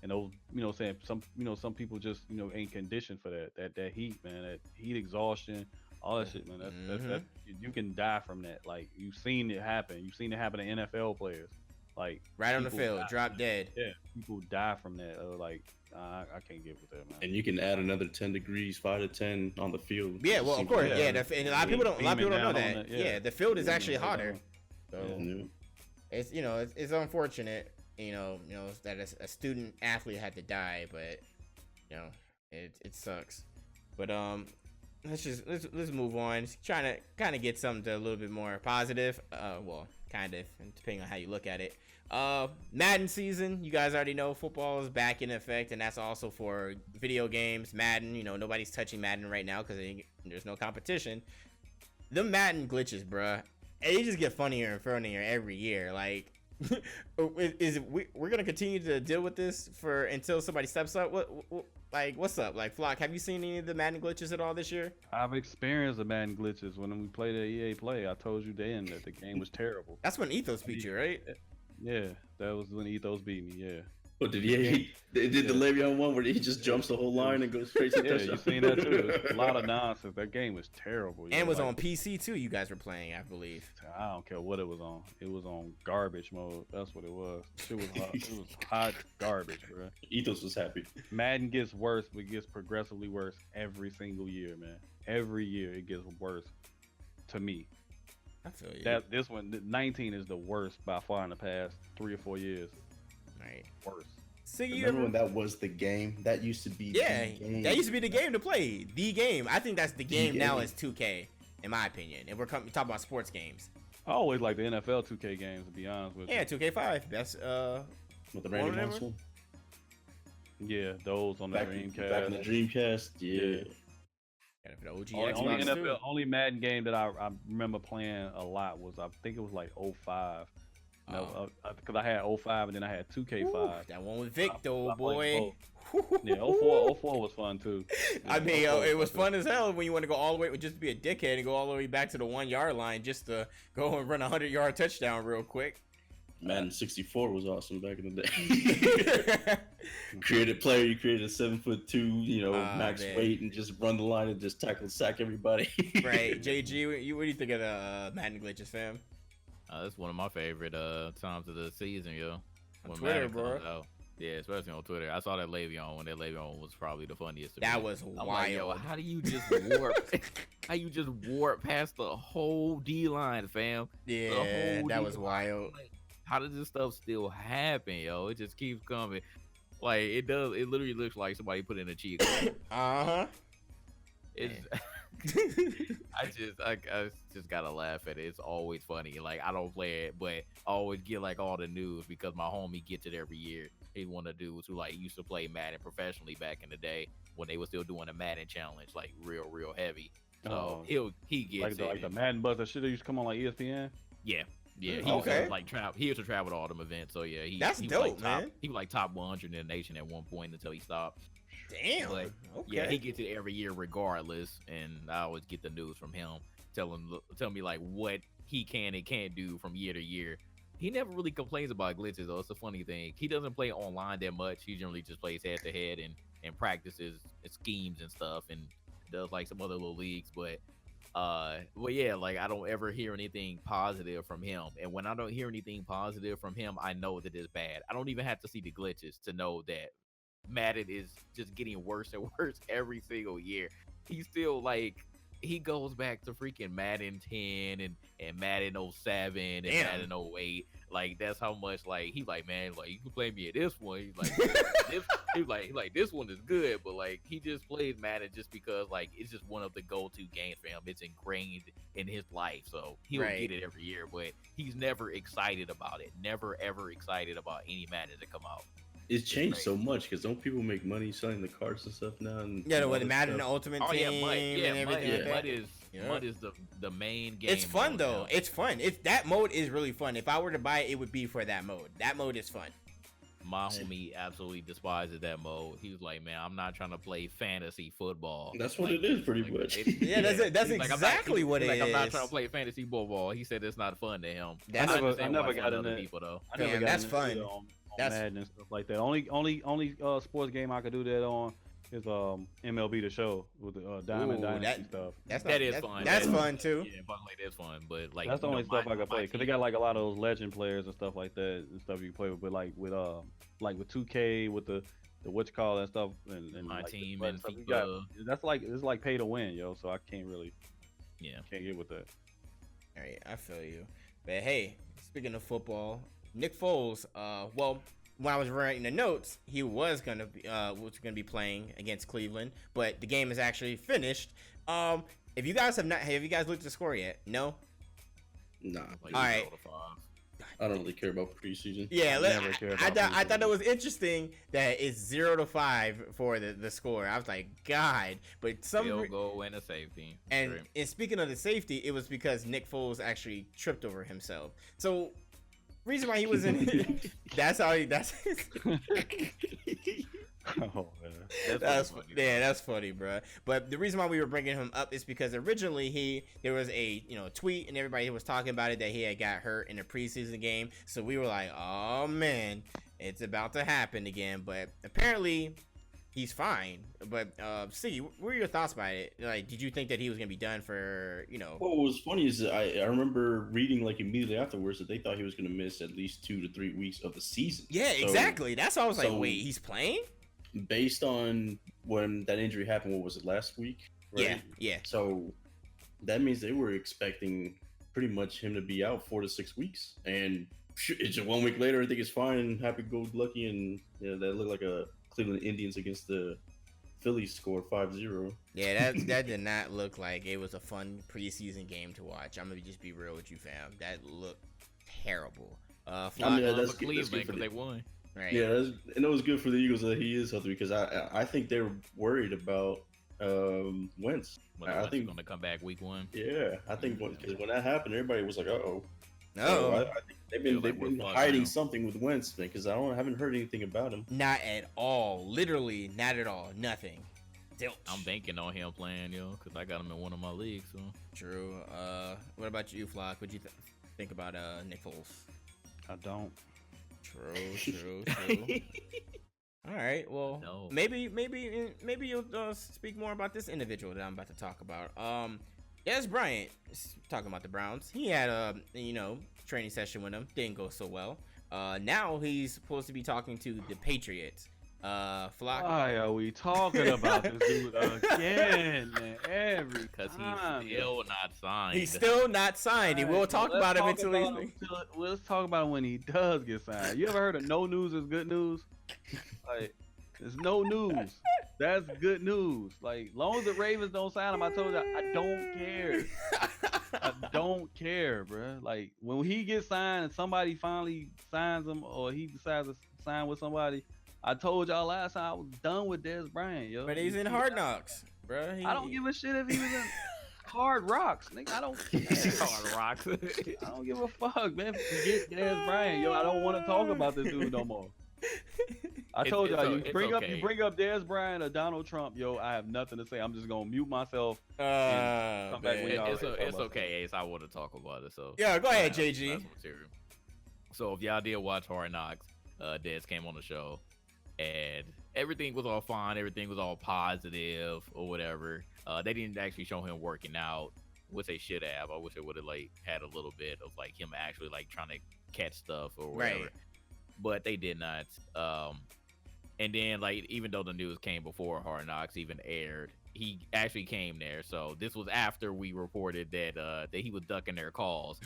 And those, some people just, ain't conditioned for that heat, man. That heat exhaustion, all that shit, man. That's you can die from that. Like you've seen it happen. You've seen it happen to NFL players, right on the field, drop dead. Yeah, people die from that. I can't get with that, man. And you can add another 10 degrees, 5 to 10 on the field. Yeah, well, of course, yeah. And a lot of people don't know that. Yeah, the field is actually hotter. So it's it's unfortunate. That a student athlete had to die, but it sucks. But let's move on. Trying to kind of get something to a little bit more positive. Well, kind of, depending on how you look at it. Madden season, you guys already know football is back in effect, and that's also for video games. Madden, nobody's touching Madden right now because there's no competition. The Madden glitches, bruh, they just get funnier and funnier every year. Like, we're gonna continue to deal with this until somebody steps up? What's up? Like, Flock, have you seen any of the Madden glitches at all this year? I've experienced the Madden glitches when we played at EA Play. I told you then that the game was terrible. That's when Ethos beat you, right? Yeah, that was when Ethos beat me. Yeah. What did they did the Le'Veon one where he just jumps the whole line and goes straight to the touchdown? You seen that too? It's a lot of nonsense. That game was terrible. And was on PC too. You guys were playing, I believe. I don't care what it was on. It was on garbage mode. That's what it was. It was hot. It was hot garbage, bro. Ethos was happy. Madden gets worse, but it gets progressively worse every single year, man. Every year it gets worse. To me. I feel you. This one, 19 is the worst by far in the past 3 or 4 years. Right. Worse. So Remember when that was the game? That used to be the game. That used to be the game to play. The game. I think that's the game now is 2K, in my opinion. And we're talking about sports games. I always like the NFL 2K games, to be honest with you. Yeah, 2K5. That's with the Randy Moss one? Yeah, those on the Dreamcast. Back in the Dreamcast, yeah. The OG only NFL, only Madden game that I remember playing a lot was, I think it was like 05. No, because I had 05 and then I had 2K5. Ooh, that one with Vic, though, boy. Yeah, 04 was fun too. Yeah, I mean, it was fun as hell when you want to go all the way, just to be a dickhead and go all the way back to the 1 yard line just to go and run a 100-yard touchdown real quick. Madden 64 was awesome back in the day. Created player, you created a 7'2", max weight, and just run the line and just tackle, sack everybody. Right, JG, what do you think of the Madden glitches, fam? That's one of my favorite times of the season, yo. On Twitter, bro. Yeah, especially on Twitter. I saw that Le'Veon one. That Le'Veon was probably the funniest. That was wild. Like, yo, how do you just warp? How you just warp past the whole D line, fam? Yeah, that was wild. Like, how does this stuff still happen, yo? It just keeps coming. Like, it does. It literally looks like somebody put in a cheat code. It's. I just gotta laugh at it. It's always funny. Like, I don't play it, but I always get like all the news because my homie gets it every year. He's one of the dudes who like used to play Madden professionally back in the day when they were still doing a Madden challenge, like real heavy. So he gets like the Madden Buzz that shit that used to come on like ESPN. Yeah. He used to like travel. He used to travel to all them events. So yeah, that's he dope, was like man. He was like top 100 in the nation at one point until he stopped. Damn. But yeah, he gets it every year regardless, and I always get the news from him, tell me like what he can and can't do from year to year. He never really complains about glitches though. It's a funny thing. He doesn't play online that much. He generally just plays head to head and practices and schemes and stuff and does like some other little leagues. But yeah, like I don't ever hear anything positive from him. And when I don't hear anything positive from him, I know that it's bad. I don't even have to see the glitches to know that Madden is just getting worse and worse every single year. He's still like, he goes back to freaking Madden 10 and Madden 07 and Madden 08. Like, that's how much, like, he's like, man, like, you can play me at this one. He's like, he's like, this one is good, but like, he just plays Madden just because, like, it's just one of the go-to games for him. It's ingrained in his life, so he'll get it every year, but he's never excited about it. Never, ever excited about any Madden to come out. It's changed so much because don't people make money selling the cards and stuff now? And with the Madden Ultimate Team and everything. Mud is the main game. It's fun though. Now. It's fun. That mode is really fun. If I were to buy it, it would be for that mode. That mode is fun. My homie absolutely despises that mode. He was like, man, I'm not trying to play fantasy football. That's what it is, pretty much. That's exactly what it is. I'm not trying to play fantasy football. He said it's not fun to him. I never got into people though. That's fun. That's Madden and stuff like that. Only sports game I could do that on is MLB The Show with the Diamond Dynasty stuff. That is fun. That's fun too. Yeah, like that's fun. But like that's the only stuff I could play because they got like a lot of those legend players and stuff like that and stuff you can play with. But like with 2K with the what you call that stuff and my like team and and stuff, FIFA. That's like it's like pay to win, yo. So I can't really can't get with that. All right, I feel you. But hey, speaking of football, Nick Foles, when I was writing the notes, he was gonna be playing against Cleveland, but the game is actually finished. If you guys have you guys looked at the score yet? No. Nah. All right. I don't really care about preseason. Yeah, Never cared I about thought it preseason. was interesting that it's 0-5 for the score. I was like, God, but Field goal and a safety. and Right. and speaking of the safety, it was because Nick Foles actually tripped over himself. So reason why he was in that's how he that's Oh man. that's funny, yeah, that's funny, bro. But the reason why we were bringing him up is because originally there was a tweet and everybody was talking about it that he had got hurt in a preseason game. So we were like, oh man, it's about to happen again. But apparently he's fine. But Siggy, what were your thoughts about it? Like, did you think that he was gonna be done for What was funny is that I remember reading like immediately afterwards that they thought he was going to miss at least 2 to 3 weeks of the season. Yeah, So, exactly. That's why I was like, so- wait, he's playing? Based on when that injury happened, what was it, last week? Right? Yeah. So that means they were expecting pretty much him to be out 4 to 6 weeks, and it's just 1 week later. I think it's fine and happy go lucky, and that looked like a Cleveland Indians against the Phillies score 5-0. Yeah, that did not look like it was a fun preseason game to watch. I'm gonna just be real with you, fam. That looked terrible. I Flock, mean, That's that's for good- that's good Cleveland for because the- they won. right? Yeah, and it was good for the Eagles that he is healthy, because I think they're worried about Wentz. But I I think- think going to come back week 1. Yeah, I think because when that happened, everybody was like, "Uh-oh." No, So I think they've Feel like been we're fucked hiding now. something with Wentz, man, because I haven't heard anything about him. not at all. Literally, not at all. Nothing. Zilch. I'm banking on him playing, because I got him in one of my leagues. So True. What about you, Flock? What'd you think about Nick Foles? I don't. True. All right. Well, No. maybe you'll speak more about this individual that I'm about to talk about. Des Bryant talking about the Browns. He had a training session with them. Didn't go so well. Now he's supposed to be talking to the Patriots. Flock. Why are we talking about this dude again, man? Every because time. he's still not signed. He's still not signed. And we'll Alright, talk let's about him talk until about he's. him let's talk about him when he does get signed. You ever heard of no news is good news? Like, there's no news. That's good news. Like, long as the Ravens don't sign him, I told you I don't care. I don't care, bro. Like, when he gets signed and somebody finally signs him, or he decides to sign with somebody, I told y'all last time I was done with Des Bryant, yo. But he's in Hard Knocks, bro. I don't give a shit if he was in Hard Rocks, nigga. I don't care. Hard rocks. I don't give a fuck, man. Forget Des Bryant, yo. I don't want to talk about this dude no more. I told y'all, you it's bring okay. up Des Bryant or Donald Trump, yo. I have nothing to say. I'm just gonna mute myself. Come back when Man. y'all- It's okay, Ace. I want to talk about it. So Yeah, go ahead, that's- JG. that's material. So if y'all did watch Hard Knocks, Dez came on the show, and everything was all fine. Everything was all positive or whatever. They didn't actually show him working out, which they should have. I wish they would have had a little bit of him actually trying to catch stuff or whatever. Right. But they did not. And then even though the news came before Hard Knocks even aired, he actually came there. So this was after we reported that he was ducking their calls.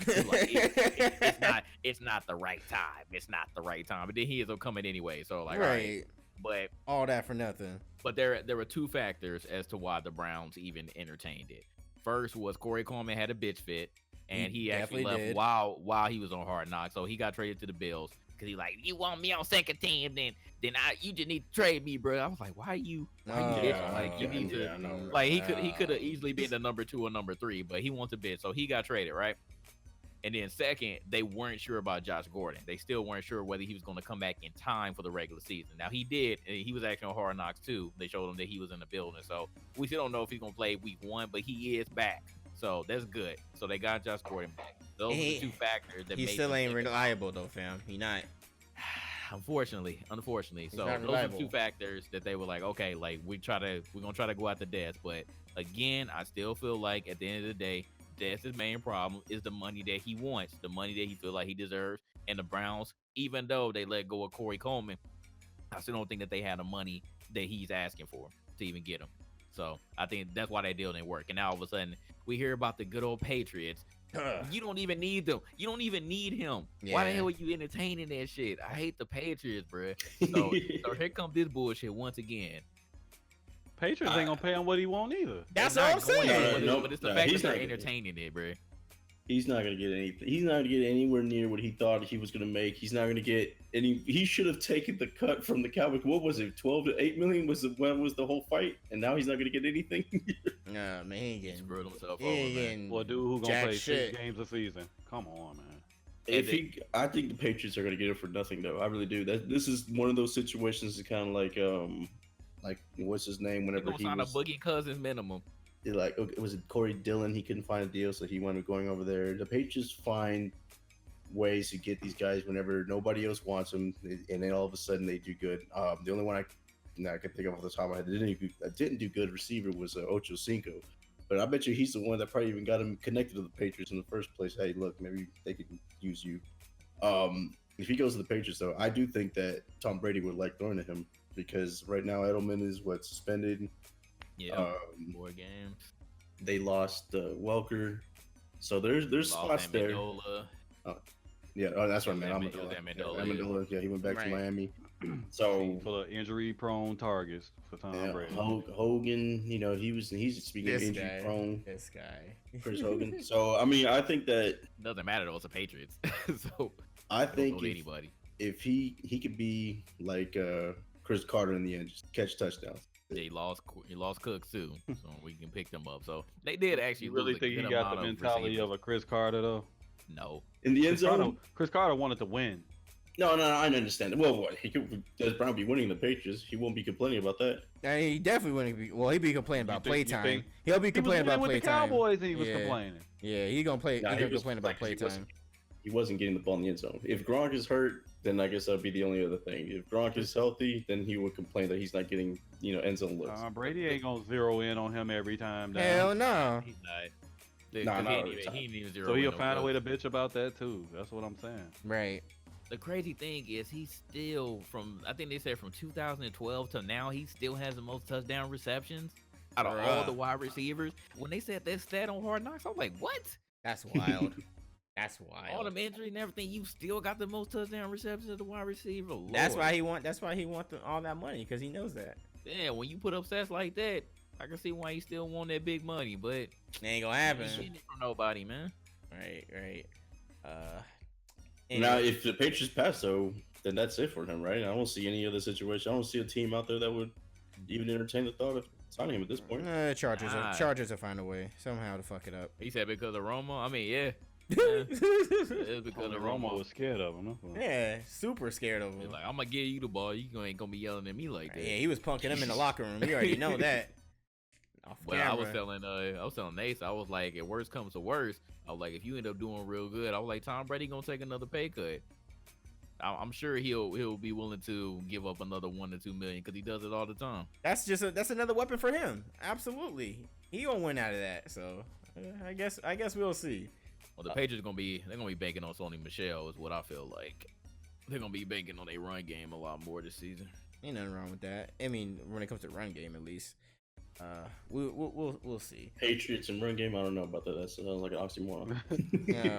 It's not the right time. It's not the right time. But then he ends up coming anyway. So all right. But All that for nothing. there were two factors as to why the Browns even entertained it. First was Corey Coleman had a bitch fit, and he actually left definitely did. while he was on Hard Knocks. So he got traded to the Bills because he you want me on second team, then you just need to trade me, bro. I was like, why you bitching? You need to I know. he could have easily been the number 2 or number 3, but he wants a bid, so he got traded, right? And then second, they weren't sure about Josh Gordon. They still weren't sure whether he was going to come back in time for the regular season. Now he did, and he was actually on Hard Knocks too. They showed him that he was in the building, so we still don't know if he's going to play week 1, but he is back, so that's good. So they got Josh Gordon back. Those are the two factors that He made still them ain't think about it. reliable though, fam. He not. Unfortunately. So not those are reliable. two factors that they were like, okay, we're gonna try to go after Des, but again, I still feel like at the end of the day, Dez's main problem is the money that he wants, the money that he feels like he deserves. And the Browns, even though they let go of Corey Coleman, I still don't think that they had the money that he's asking for to even get him. So I think that's why that deal didn't work. And now all of a sudden we hear about the good old Patriots. You don't even need them. You don't even need him. Why the Yeah. hell are you entertaining that shit? I hate the Patriots, bro. So here comes this bullshit once again. Patriots ain't gonna pay him what he want either. That's They're what not I'm going saying. to, No, but it's the no, fact he's that they're not gonna- entertaining it, bro. He's not gonna get anything. He's not gonna get anywhere near what he thought he was gonna make. He's not gonna get any. He should have taken the cut from the Cowboys. What was it? 12 to 8 million was when was the whole fight, and now he's not gonna get anything. Nah, man, he ain't getting. Screwed himself He over, ain't man. getting Well, dude, who gonna jack play shit. 6 games a season? Come on, man. I think the Patriots are gonna get it for nothing though. I really do. This is one of those situations. It's kind of like what's his name? They Whenever gonna he sign was a Boogie Cousins minimum. was it Corey Dillon? He couldn't find a deal, so he wound up going over there. The Patriots find ways to get these guys whenever nobody else wants them, and then all of a sudden they do good. The only one I can think of off the top of my head that didn't do good receiver was Ocho Cinco, but I bet you he's the one that probably even got him connected to the Patriots in the first place. Hey, look, maybe they could use you. If he goes to the Patriots, though, I do think that Tom Brady would like throwing to him because right now Edelman is suspended. Yeah, more games. They lost Welker, so there's Lost spots there. Amendola. Yeah, that's what I meant. Amendola, Amendola, yeah, he went back Right. to Miami. So Full of injury-prone targets for Tom yeah, Brady. Hogan, he's speaking of This injury guy. prone. This guy. Chris Hogan. So I mean, I think that Doesn't matter though. It's the Patriots, so I don't think go to if, anybody. if he could be like Chris Carter in the end, just catch touchdowns. Yeah, he lost Cooks too, so we can pick them up. So they did actually. You really lose a think he good got the amount of mentality receivers. of a Chris Carter though? No. In the end zone? Chris Carter wanted to win. No, I understand. Well, he could probably be winning the Patriots. He won't be complaining about that. And he definitely wouldn't be. Well, he'd be complaining about You playtime. think- He'll be He was complaining winning about with the playtime. Cowboys and he was Yeah. complaining. Yeah, he gonna play. Nah, he he gonna was complain about like, playtime. He wasn't getting the ball in the end zone. If Gronk is hurt, then I guess that'd be the only other thing. If Gronk is healthy, then he would complain that he's not getting end zone looks. Brady ain't gonna zero in on him every time. down. Hell no. He's not. Nah, 'Cause not he all the ain't time. even zero So he'll in find a no way coach. to bitch about that too. That's what I'm saying. Right. The crazy thing is he's still I think they said from 2012 to now he still has the most touchdown receptions out of all Bruh. the wide receivers. When they said that stat on Hard Knocks, I was like, what? That's wild. That's wild. All them injuries and everything, you still got the most touchdown receptions as the wide receiver. Lord. That's why he want all that money because he knows that. Yeah, when you put up stats like that, I can see why he still want that big money, but It ain't gonna he happen. ain't getting it from nobody, man. Right. Now, anyway. if the Patriots pass, though, then that's it for him, right? I don't see any other situation. I don't see a team out there that would even entertain the thought of signing him at this point. Chargers Nah. Chargers will find a way somehow to fuck it up. He said because of Romo. I mean, yeah, yeah, it's because Only of Romo Romo. was scared of him. That's why. super scared of He's him. like, I'm gonna give you the ball. You ain't gonna be yelling at me like that. Yeah, he was punking him in the locker room. You already know that. Off Well, I was camera. telling Nace, I was like, if worst comes to worst, I was like, if you end up doing real good, I was like, Tom Brady gonna take another pay cut. I'm sure he'll be willing to give up another $1 to $2 million because he does it all the time. That's another weapon for him. Absolutely, he gonna win out of that. So I guess we'll see. Well, the Patriots gonna be banking on Sony Michelle is what I feel like. They're gonna be banking on their run game a lot more this season. Ain't nothing wrong with that. I mean, when it comes to run game, at least. We'll see. Patriots and run game, I don't know about that. That sounds like an oxymoron.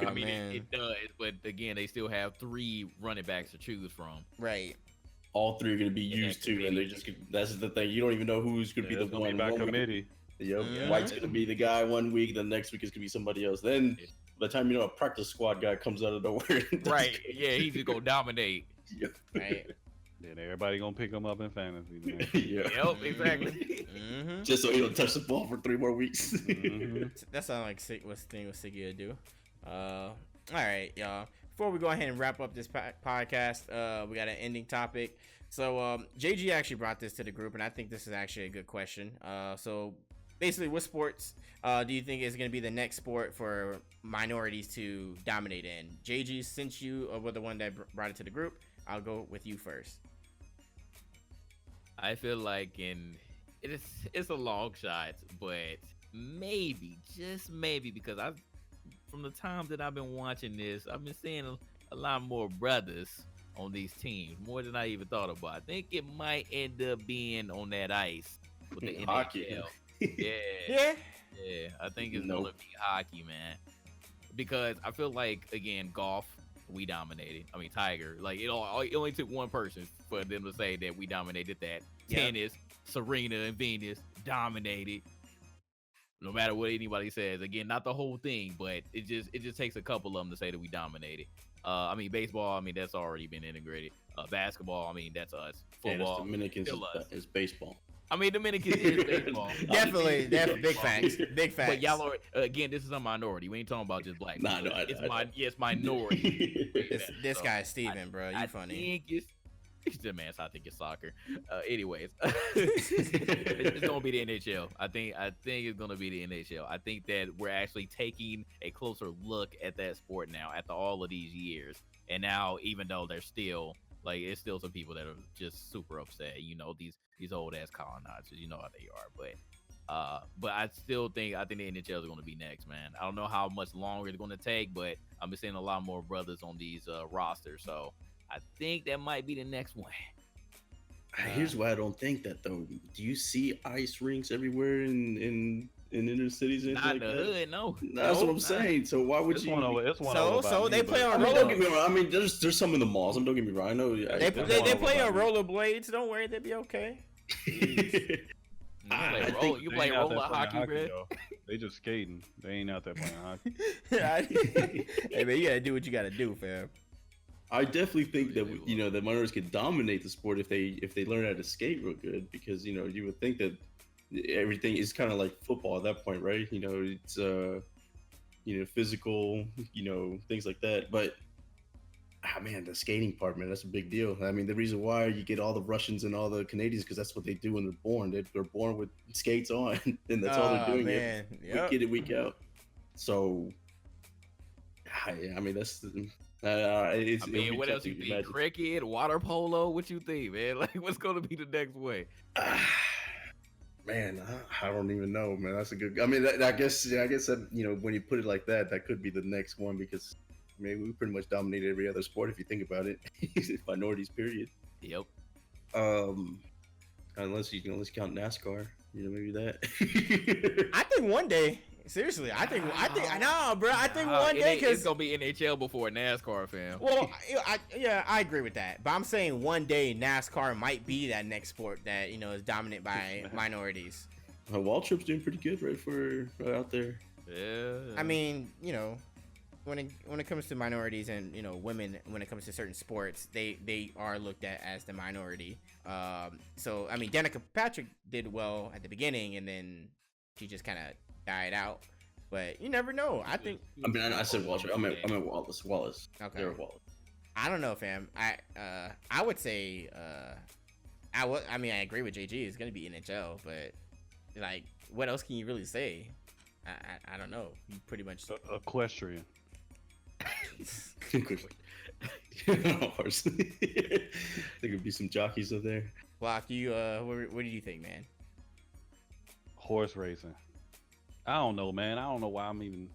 Oh, I mean, man. it does, but again, they still have 3 running backs to choose from. Right. All three are going to be Yeah, used too, and they just that's the thing. You don't even know who's going to Yeah, be it's the gonna one. be by one week. committee. Yep. Mhm. White's going to be the guy one week, the next week is going to be somebody else. Then by the time you know a practice squad guy comes out of nowhere. Right? Yeah, he's just gonna dominate. Yep. Right. Then everybody gonna pick him up in fantasy. Man. Yeah. Yep, exactly. Mm-hmm. Just so he don't touch the ball for 3 more weeks. Mhm. That sounds like what Siggy would do. All right, y'all. Before we go ahead and wrap up this podcast, we got an ending topic. So JG actually brought this to the group, and I think this is actually a good question. So basically, what sports do you think is going to be the next sport for minorities to dominate in? JG, since you were the one that brought it to the group, I'll go with you first. I feel like it's a long shot, but maybe, just maybe, because from the time that I've been watching this, I've been seeing a lot more brothers on these teams, more than I even thought about. I think it might end up being on that ice with the Hockey. NHL. Yeah. Yeah. Yeah, I think it's Nope. gonna be hockey, man. Because I feel like, again, golf, we dominated. I mean, Tiger, like it only took one person for them to say that we dominated that. Yeah. Tennis, Serena and Venus dominated. no matter what anybody says. Again, not the whole thing, but it just takes a couple of them to say that we dominated. I mean, baseball, I mean, that's already been integrated. Basketball, I mean, that's us. Football, that's Dominicans still us. is baseball. I mean, Dominicans is baseball. Definitely, big facts. Big facts. But y'all are, again, this is a minority. We ain't talking about just black Nah, people. no, It's minority. This guy's Steven, bro. You funny. It's just, man, I think it's soccer. Anyways, it's gonna be the NHL. I think it's gonna be the NHL. I think that we're actually taking a closer look at that sport now after all of these years. And now, even though there's still it's still some people that are just super upset. You know, these old ass colonizers. You know how they are. But I think the NHL is gonna be next, man. I don't know how much longer it's gonna take, but I'm seeing a lot more brothers on these rosters. So I think that might be the next one. Here's why I don't think that though. Do you see ice rinks everywhere in inner cities and Not like in the that? hood, no. That's what I'm saying. So why would It's you? one over. It's one So- over by so me, they but- play on I mean, roller- don't get me wrong. I mean, there's some in the malls. Don't get me wrong. I know They That's play one on over by me. rollerblades. Don't worry, they'll be okay. I think You They play ain't out there roller playing hockey, bro. though. They just skating. They ain't out there playing hockey. Hey man, you gotta do what you gotta do, fam. I definitely think that the minorities could dominate the sport if they learn how to skate real good, because you would think that everything is kind of like football at that point, right? It's physical, things like that. But man, the skating part, man, that's a big deal. I mean, the reason why you get all the Russians and all the Canadians, because that's what they do when they're born. They're born with skates on, and that's all they're doing Man. week in and week out. So, I mean, that's. I mean, what else you think? Cricket, water polo? What you think, man? Like, what's gonna be the next way? Man, I don't even know, man. That's a good. I mean, I guess that when you put it like that, that could be the next one, because I mean, we pretty much dominated every other sport if you think about it. Minorities, period. Yep. Unless you count NASCAR, maybe that. I think one day. Seriously, I think no, bro. I think one day, it's because gonna be NHL before NASCAR, fam. well, I agree with that. But I'm saying one day NASCAR might be that next sport that is dominant by minorities. Wall Trip's doing pretty good right out there. Yeah. I mean, when it comes to minorities and women, when it comes to certain sports, they are looked at as the minority. So I mean, Danica Patrick did well at the beginning, and then she just kind of died out. But you never know. I think. I mean, I said Wall Trip. I meant Wallace. Okay. Sarah Wallace. I don't know, fam. I would say I mean, I agree with JG. It's gonna be NHL, but like, what else can you really say? I don't know. You pretty much. Equestrian. Horse. There could be some jockeys up there. Block, you what do you think, man? Horse racing. I don't know, man. I don't know why I'm even.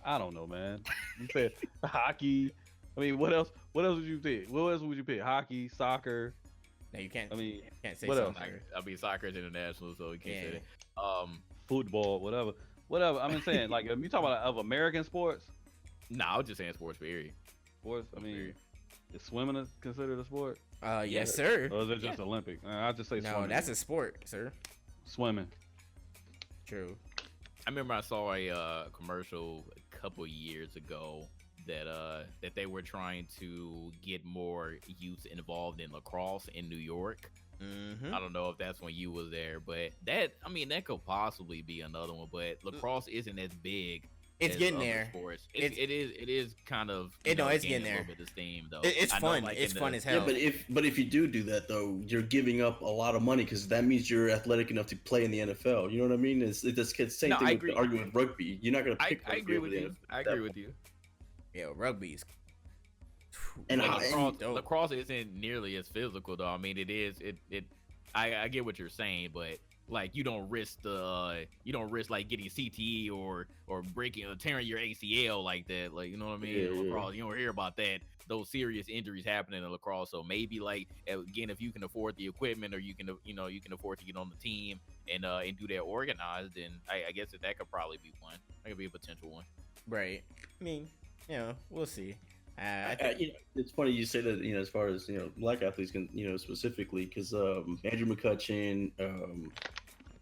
I don't know, man. You said hockey. I mean, what else? What else would you pick? What else would you pick? Hockey, soccer. No, you can't. I mean, you can't say what else? soccer. I mean, soccer is international, so we can't say that. Football, whatever. I'm saying, like, if you talk about of American sports, I was just saying sports period. sports. I mean, is swimming considered a sport, Yes, sir. or is it just Olympic? I just say No, swimming. that's a sport, sir. Swimming. True. I remember I saw a commercial a couple years ago that they were trying to get more youth involved in lacrosse in New York. Mm-hmm. I don't know if that's when you was there, but that could possibly be another one. But lacrosse isn't as big. It's as getting other there. Sports. It's- It is kind of. It's gaining getting a there. little bit of steam though. It's I know, fun. like, It's in fun the- as hell. Yeah, but if you do that though, you're giving up a lot of money, because that means you're athletic enough to play in the NFL. You know what I mean? It's the same No, I thing with agree. arguing with rugby. You're not gonna pick. I rugby agree over with the you. NFL. I agree with you. Yeah, rugby's. And But how- lacrosse isn't nearly as physical though. I mean, it is. I get what you're saying, but like you don't risk like getting CTE or breaking or tearing your ACL like that. Like, you know what I mean? Yeah, In yeah. lacrosse, you don't hear about that. Those serious injuries happening in lacrosse. So maybe like again, if you can afford the equipment or you can afford to get on the team and do that organized, then I guess that could probably be one. That could be a potential one. Right. I mean, we'll see. It's funny you say that. As far as black athletes can, specifically, because Andrew McCutcheon,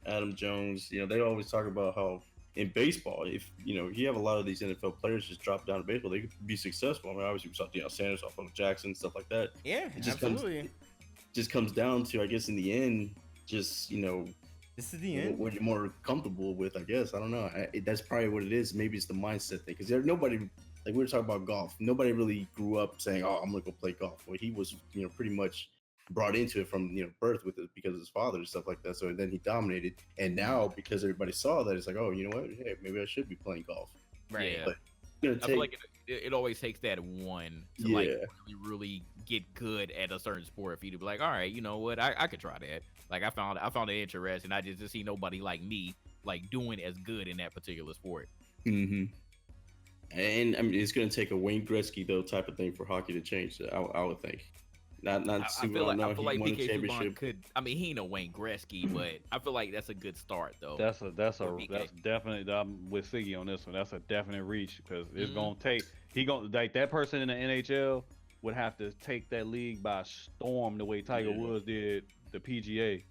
Adam Jones, they always talk about how in baseball, if you have a lot of these NFL players just drop down to baseball, they could be successful. I mean, obviously we saw Deion Sanders, saw Phil Jackson, stuff like that. Yeah, It just absolutely. comes down to, I guess, in the end, just This is the end. what you're more comfortable with. I guess I don't know. That's probably what it is. Maybe it's the mindset thing, because there's nobody, like we were talking about golf. Nobody really grew up saying, "Oh, I'm gonna go play golf." Well, he was pretty much brought into it from birth with it because of his father and stuff like that. So then he dominated, and now because everybody saw that, it's like, oh, you know what? Hey, maybe I should be playing golf. Right. Yeah. But it's I feel like it always takes that one to like Yeah. really get good at a certain sport for you to be like, all right, you know what, I could try that. Like I found it interesting. I just see nobody like me like doing as good in that particular sport. hmm And I mean, it's going to take a Wayne Gretzky though type of thing for hockey to change. I would think. Not I feel Subban. like No, he won a PK Subban championship. could. I mean, he ain't no Wayne Gretzky, but I feel like that's a good start though. That's PK. definitely. I'm with Siggy on this one. That's a definite reach because it's Mhm. gonna take. He gonna like that person in the NHL would have to take that league by storm the way Tiger Yeah. Woods did the PGA,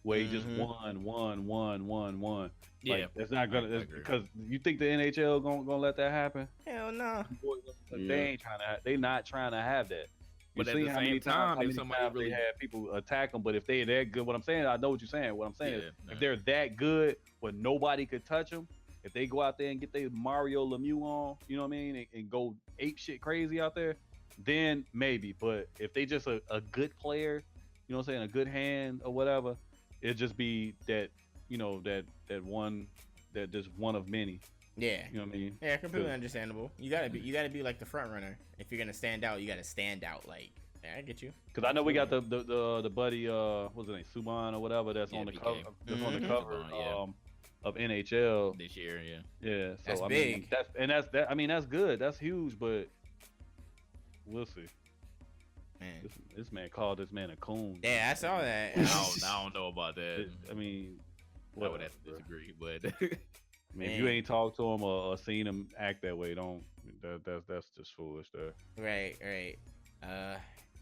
where he just Mhm. won. Yeah, Like, it's not gonna I agree. because you think the NHL gonna let that happen? Hell no. Yeah. They ain't trying to. They not trying to have that. You But at see the how many same time, how if many somebody times really- they had people attack them, but if they're that good, what I'm saying, I know what you're saying. What I'm saying is, Yeah, if they're that good where nobody could touch them, if they go out there and get their Mario Lemieux on, you know what I mean, and go ape shit crazy out there, then maybe. But if they just a good player, you know what I'm saying, a good hand or whatever, it'd just be that, that one, that just one of many. Yeah. You know what I mean? Yeah, completely Cause- understandable. You gotta be like the front runner. If you're gonna stand out, you gotta stand out. Like, yeah, I get you. Because I know we got the buddy, what's his name, Subban or whatever, that's Yeah, on the PK. cover, that's on the Mhm. cover, Subban, yeah. of NHL. this year, yeah. Yeah, so That's I mean, big. that's good, that's huge, but we'll see. Man. This man called this man a coon. Yeah, I saw that. I don't know about that. I mean, I would have to whatever. disagree, but I mean, if you Man. ain't talked to him or seen him act that way, don't. That's just foolish there. Right.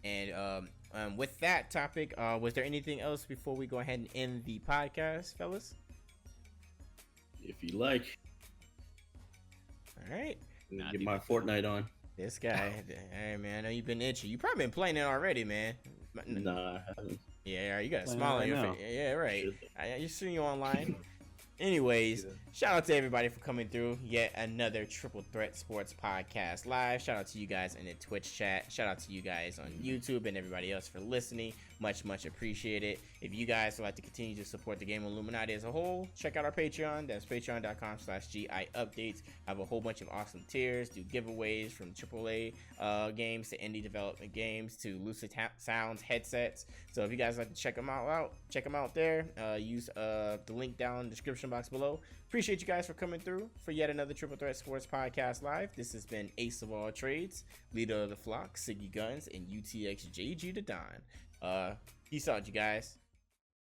And with that topic, was there anything else before we go ahead and end the podcast, fellas? If you like, All right. Nah, get dude. my Fortnite on. This guy. Hey, man, I know you've been itchy. You probably been playing it already, man. Nah, I haven't. Yeah, you got a Playing smile it on your right face. Yeah, right. Should. I just seen you online. Anyways, shout out to everybody for coming through yet another Triple Threat Sports Podcast live. Shout out to you guys in the Twitch chat. Shout out to you guys on YouTube and everybody else for listening. Much appreciated. If you guys would like to continue to support the game Illuminaughty as a whole, check out our Patreon. That's patreon.com/GI updates. I have a whole bunch of awesome tiers, do giveaways from AAA games to indie development games to Lucid Sounds headsets. So if you guys like to check them out there. Use the link down in the description box below. Appreciate you guys for coming through for yet another Triple Threat Sports Podcast live. This has been Ace of All Trades, leader of the flock, Siggy Guns, and UTXJG the Don. Peace out, you guys.